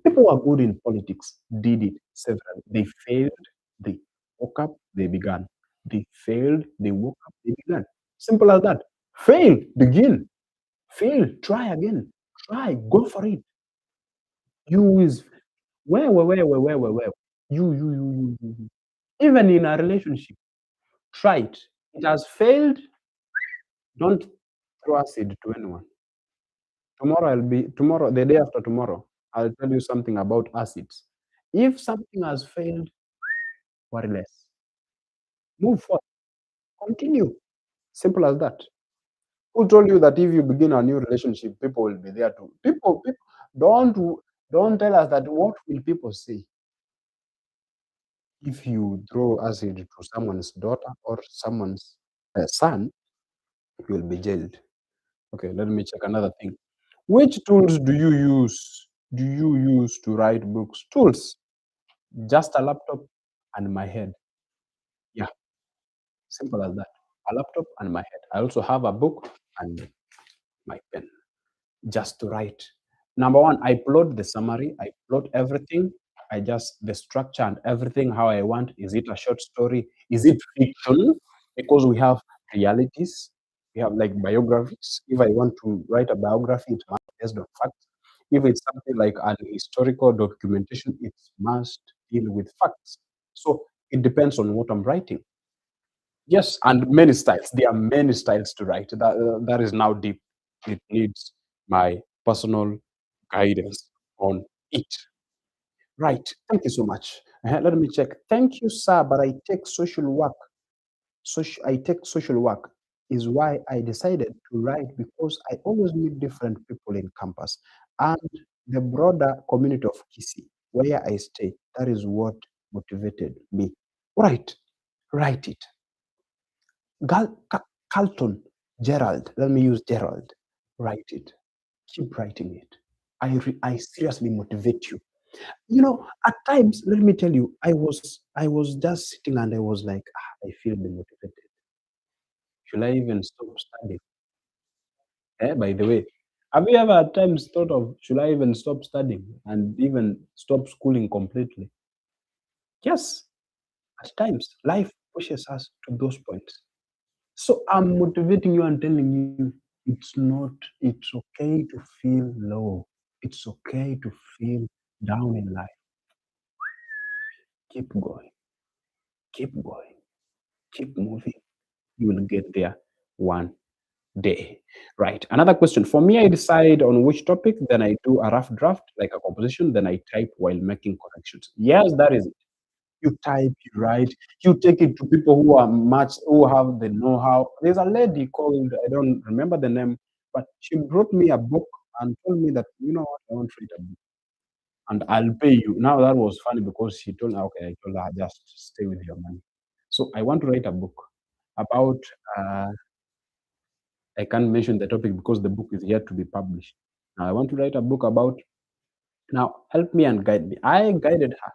People who are good in politics did it several. They failed, they woke up, they began. They failed, they woke up, they began. Simple as that. Fail, begin. Fail, try again. Try, go for it. You is where. You. Even in a relationship, try it. It has failed. Don't throw acid to anyone. Tomorrow, the day after tomorrow, I'll tell you something about acids. If something has failed, worry less. Move forward. Continue. Simple as that. Who told you that if you begin a new relationship, people will be there to people don't don't tell us that what will people say if you throw acid to someone's daughter or someone's son, you will be jailed. Okay, let me check another thing. Which tools do you use? Do you use to write books? Tools. Just a laptop and my head. Yeah, simple as that. A laptop and my head. I also have a book and my pen just to write. Number one, I plot the summary, I plot everything. I just the structure and everything how I want. Is it a short story? Is it fiction? Because we have realities, we have like biographies. If I want to write a biography, it must be based on facts. If it's something like an historical documentation, it must deal with facts. So it depends on what I'm writing. Yes, and many styles. There are many styles to write. That is now deep. It needs my personal guidance on it. Right. Thank you so much. Let me check. Thank you, sir, but I take social work. I take social work is why I decided to write because I always meet different people in campus and the broader community of Kisi, where I stay. That is what motivated me. Right. Write it. Carlton, Gerald. Let me use Gerald. Write it. Keep writing it. I seriously motivate you. At times, let me tell you, I was just sitting and I was like, I feel demotivated. Should I even stop studying? By the way, have you ever at times thought of should I even stop studying and even stop schooling completely? Yes, at times life pushes us to those points. So I'm motivating you and telling you it's okay to feel low. It's okay to feel down in life. Keep going, keep going, keep moving. You will get there one day. Right. Another question. For me, I decide on which topic, then I do a rough draft, like a composition, then I type while making corrections. Yes, that is it. You type, you write, you take it to people who have the know-how. There's a lady called, I don't remember the name, but she brought me a book and told me that, you know what, I want to read a book and I'll pay you. Now that was funny because she told me, okay, I told her, just stay with your money. So I want to write a book about uh, I can't mention the topic because the book is yet to be published. Now I want to write a book about now help me and guide me. I guided her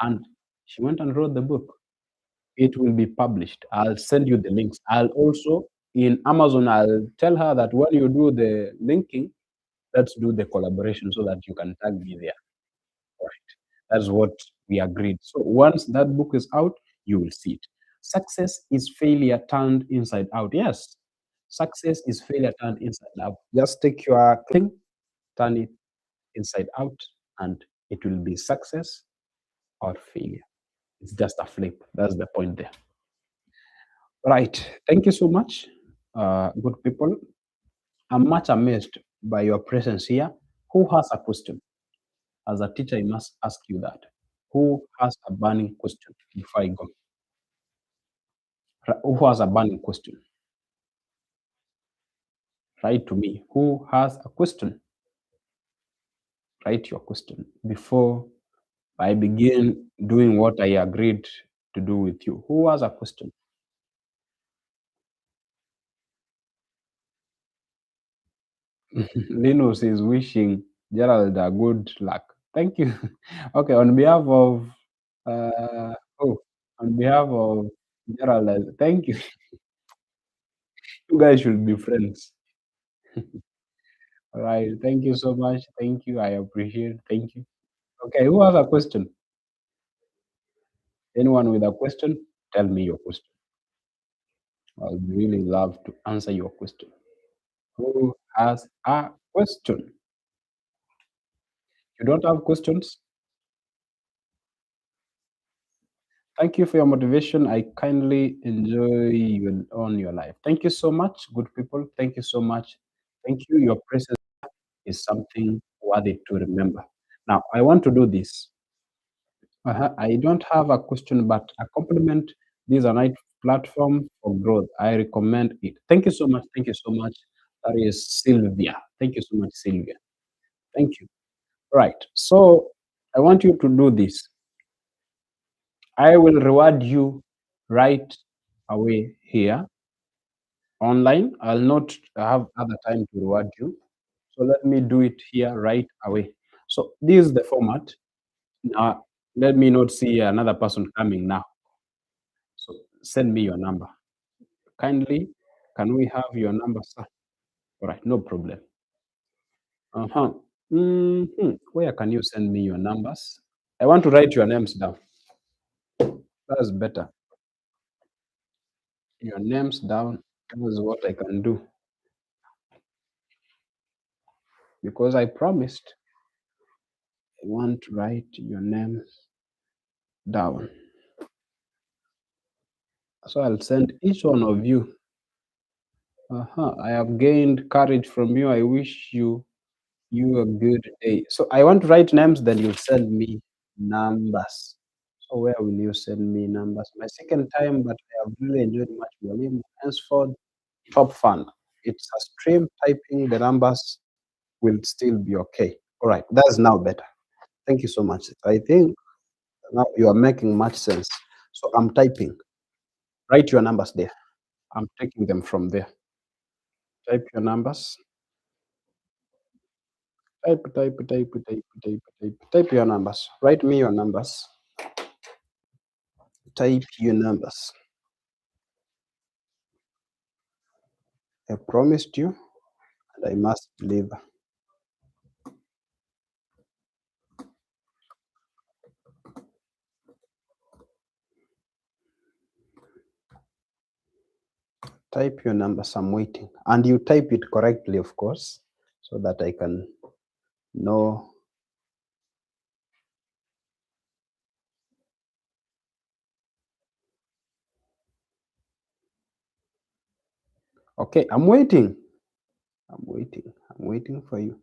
and she went and wrote the book. It will be published. I'll send you the links. I'll also in Amazon I'll tell her that when you do the linking, let's do the collaboration so that you can tag me there. Right. That's what we agreed. So once that book is out, you will see it. Success is failure turned inside out. Yes. Success is failure turned inside out. Just take your thing, turn it inside out, and it will be success or failure. It's just a flip. That's the point there. Right. Thank you so much, good people. I'm much amazed by your presence here. Who has a question? As a teacher, I must ask you that. Who has a burning question before I go? Who has a burning question? Write to me. Who has a question? Write your question before I begin doing what I agreed to do with you. Who has a question? Linus is wishing Gerald a good luck. Thank you. Okay, on behalf of oh, on behalf of Gerald, thank you. You guys should be friends. All right. Thank you so much. Thank you. I appreciate. Thank you. Okay, who has a question? Anyone with a question? Tell me your question. I'll really love to answer your question. Who has a question? You don't have questions? Thank you for your motivation. I kindly enjoy you on your life. Thank you so much, good people. Thank you so much. Thank you. Your presence is something worthy to remember. Now, I want to do this. I don't have a question, but a compliment. This is a nice platform for growth. I recommend it. Thank you so much. Thank you so much. That is Sylvia. Thank you so much, Sylvia. Thank you. Right. So I want you to do this. I will reward you right away here online. I'll not have other time to reward you. So let me do it here right away. So this is the format. Now let me not see another person coming now. So send me your number. Kindly, can we have your number, sir? All right, no problem. Uh-huh. Where can you send me your numbers? I want to write your names down. That's better. Your names down. That is what I can do because I promised I want to write your names down. So I'll send each one of you I have gained courage from you. I wish you a good day. So I want to write names, then you send me numbers. So where will you send me numbers? My second time, but I have really enjoyed much volume. Henceforth, top fun. It's a stream. Typing the numbers will still be okay. All right, that's now better. Thank you so much. I think now you are making much sense. So I'm typing. Write your numbers there. I'm taking them from there. Type your numbers. Type your numbers. Write me your numbers. Type your numbers. I promised you, and I must deliver. Type your numbers. I'm waiting. And you type it correctly, of course, so that I can know. Okay, I'm waiting. I'm waiting. I'm waiting for you.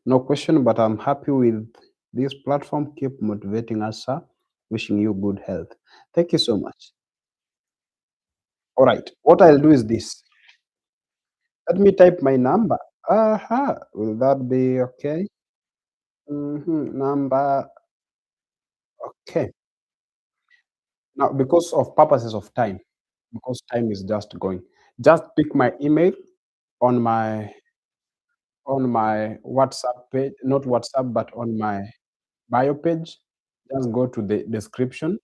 No question, but I'm happy with this platform. Keep motivating us, sir. Wishing you good health. Thank you so much. All right. What I'll do is this. Let me type my number. Will that be okay? Number. Okay. Now, because of purposes of time, because time is just going, just pick my email on my WhatsApp page, not WhatsApp, but on my bio page. Just go to the description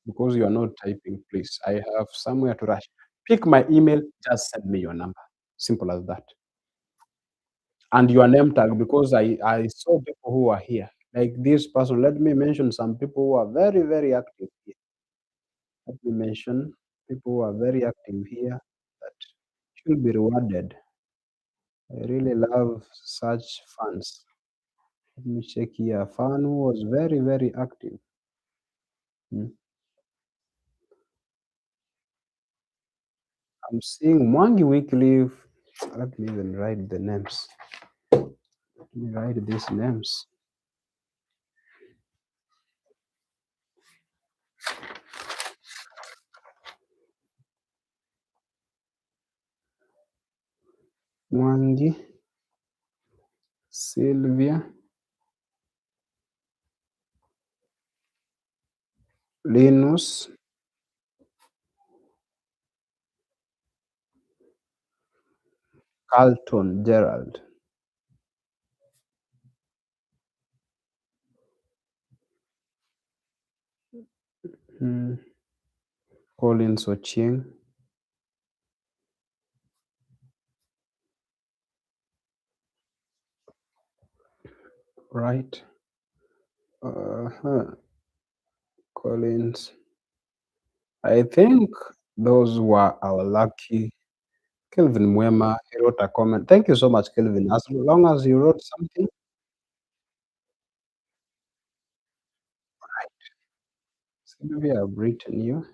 because you are not typing, please. I have somewhere to rush. Pick my email, just send me your number. Simple as that. And your name tag, because I saw people who are here. Like this person, let me mention some people who are very, very active here. Let me mention people who are very active here that should be rewarded. I really love such fans. Let me check here. A fan who was very, very active. Hmm. I'm seeing Mwangi Weekly. Let me even write the names. Let me write these names. Mwangi, Sylvia, Linus, Carlton, Gerald, hmm, Collins Ochieng, right? Uh-huh. Collins. I think those were our lucky. Kelvin Mwema, he wrote a comment. Thank you so much, Kelvin. As long as you wrote something, Sylvia, I've written you.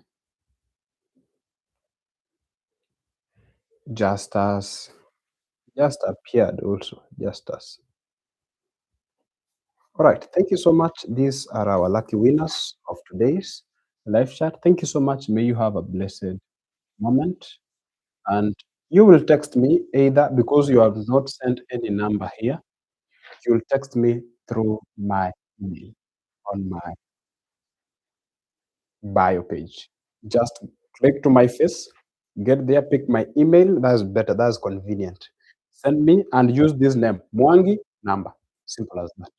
Justus just appeared also. Justus. All right. Thank you so much. These are our lucky winners of today's live chat. Thank you so much. May you have a blessed moment. And you will text me either because you have not sent any number here. You will text me through my email on my bio page. Just click to my face, get there, pick my email. That's better. That's convenient. Send me and use this name, Mwangi number. Simple as that.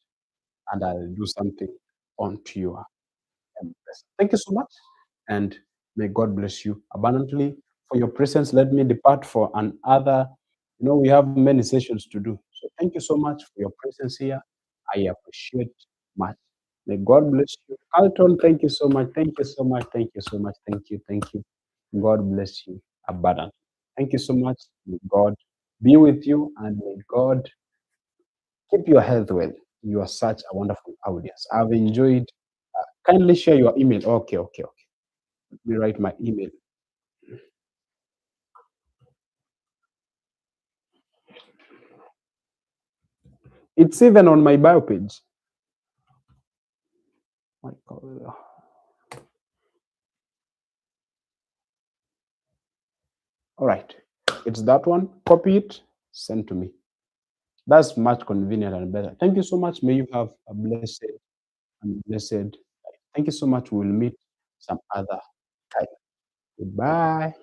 And I'll do something onto your MS. Thank you so much. And may God bless you abundantly for your presence. Let me depart for another. We have many sessions to do. So thank you so much for your presence here. I appreciate much. May God bless you. Carlton, thank you so much. Thank you so much. Thank you so much. Thank you. Thank you. God bless you abundantly. Thank you so much. May God be with you and may God keep your health well. You are such a wonderful audience. I've enjoyed. Kindly share your email. Okay, okay, okay. Let me write my email. It's even on my bio page. My God. All right. It's that one. Copy it, send to me. That's much convenient and better. Thank you so much. May you have a blessed and blessed life. Thank you so much. We'll meet some other time. Goodbye.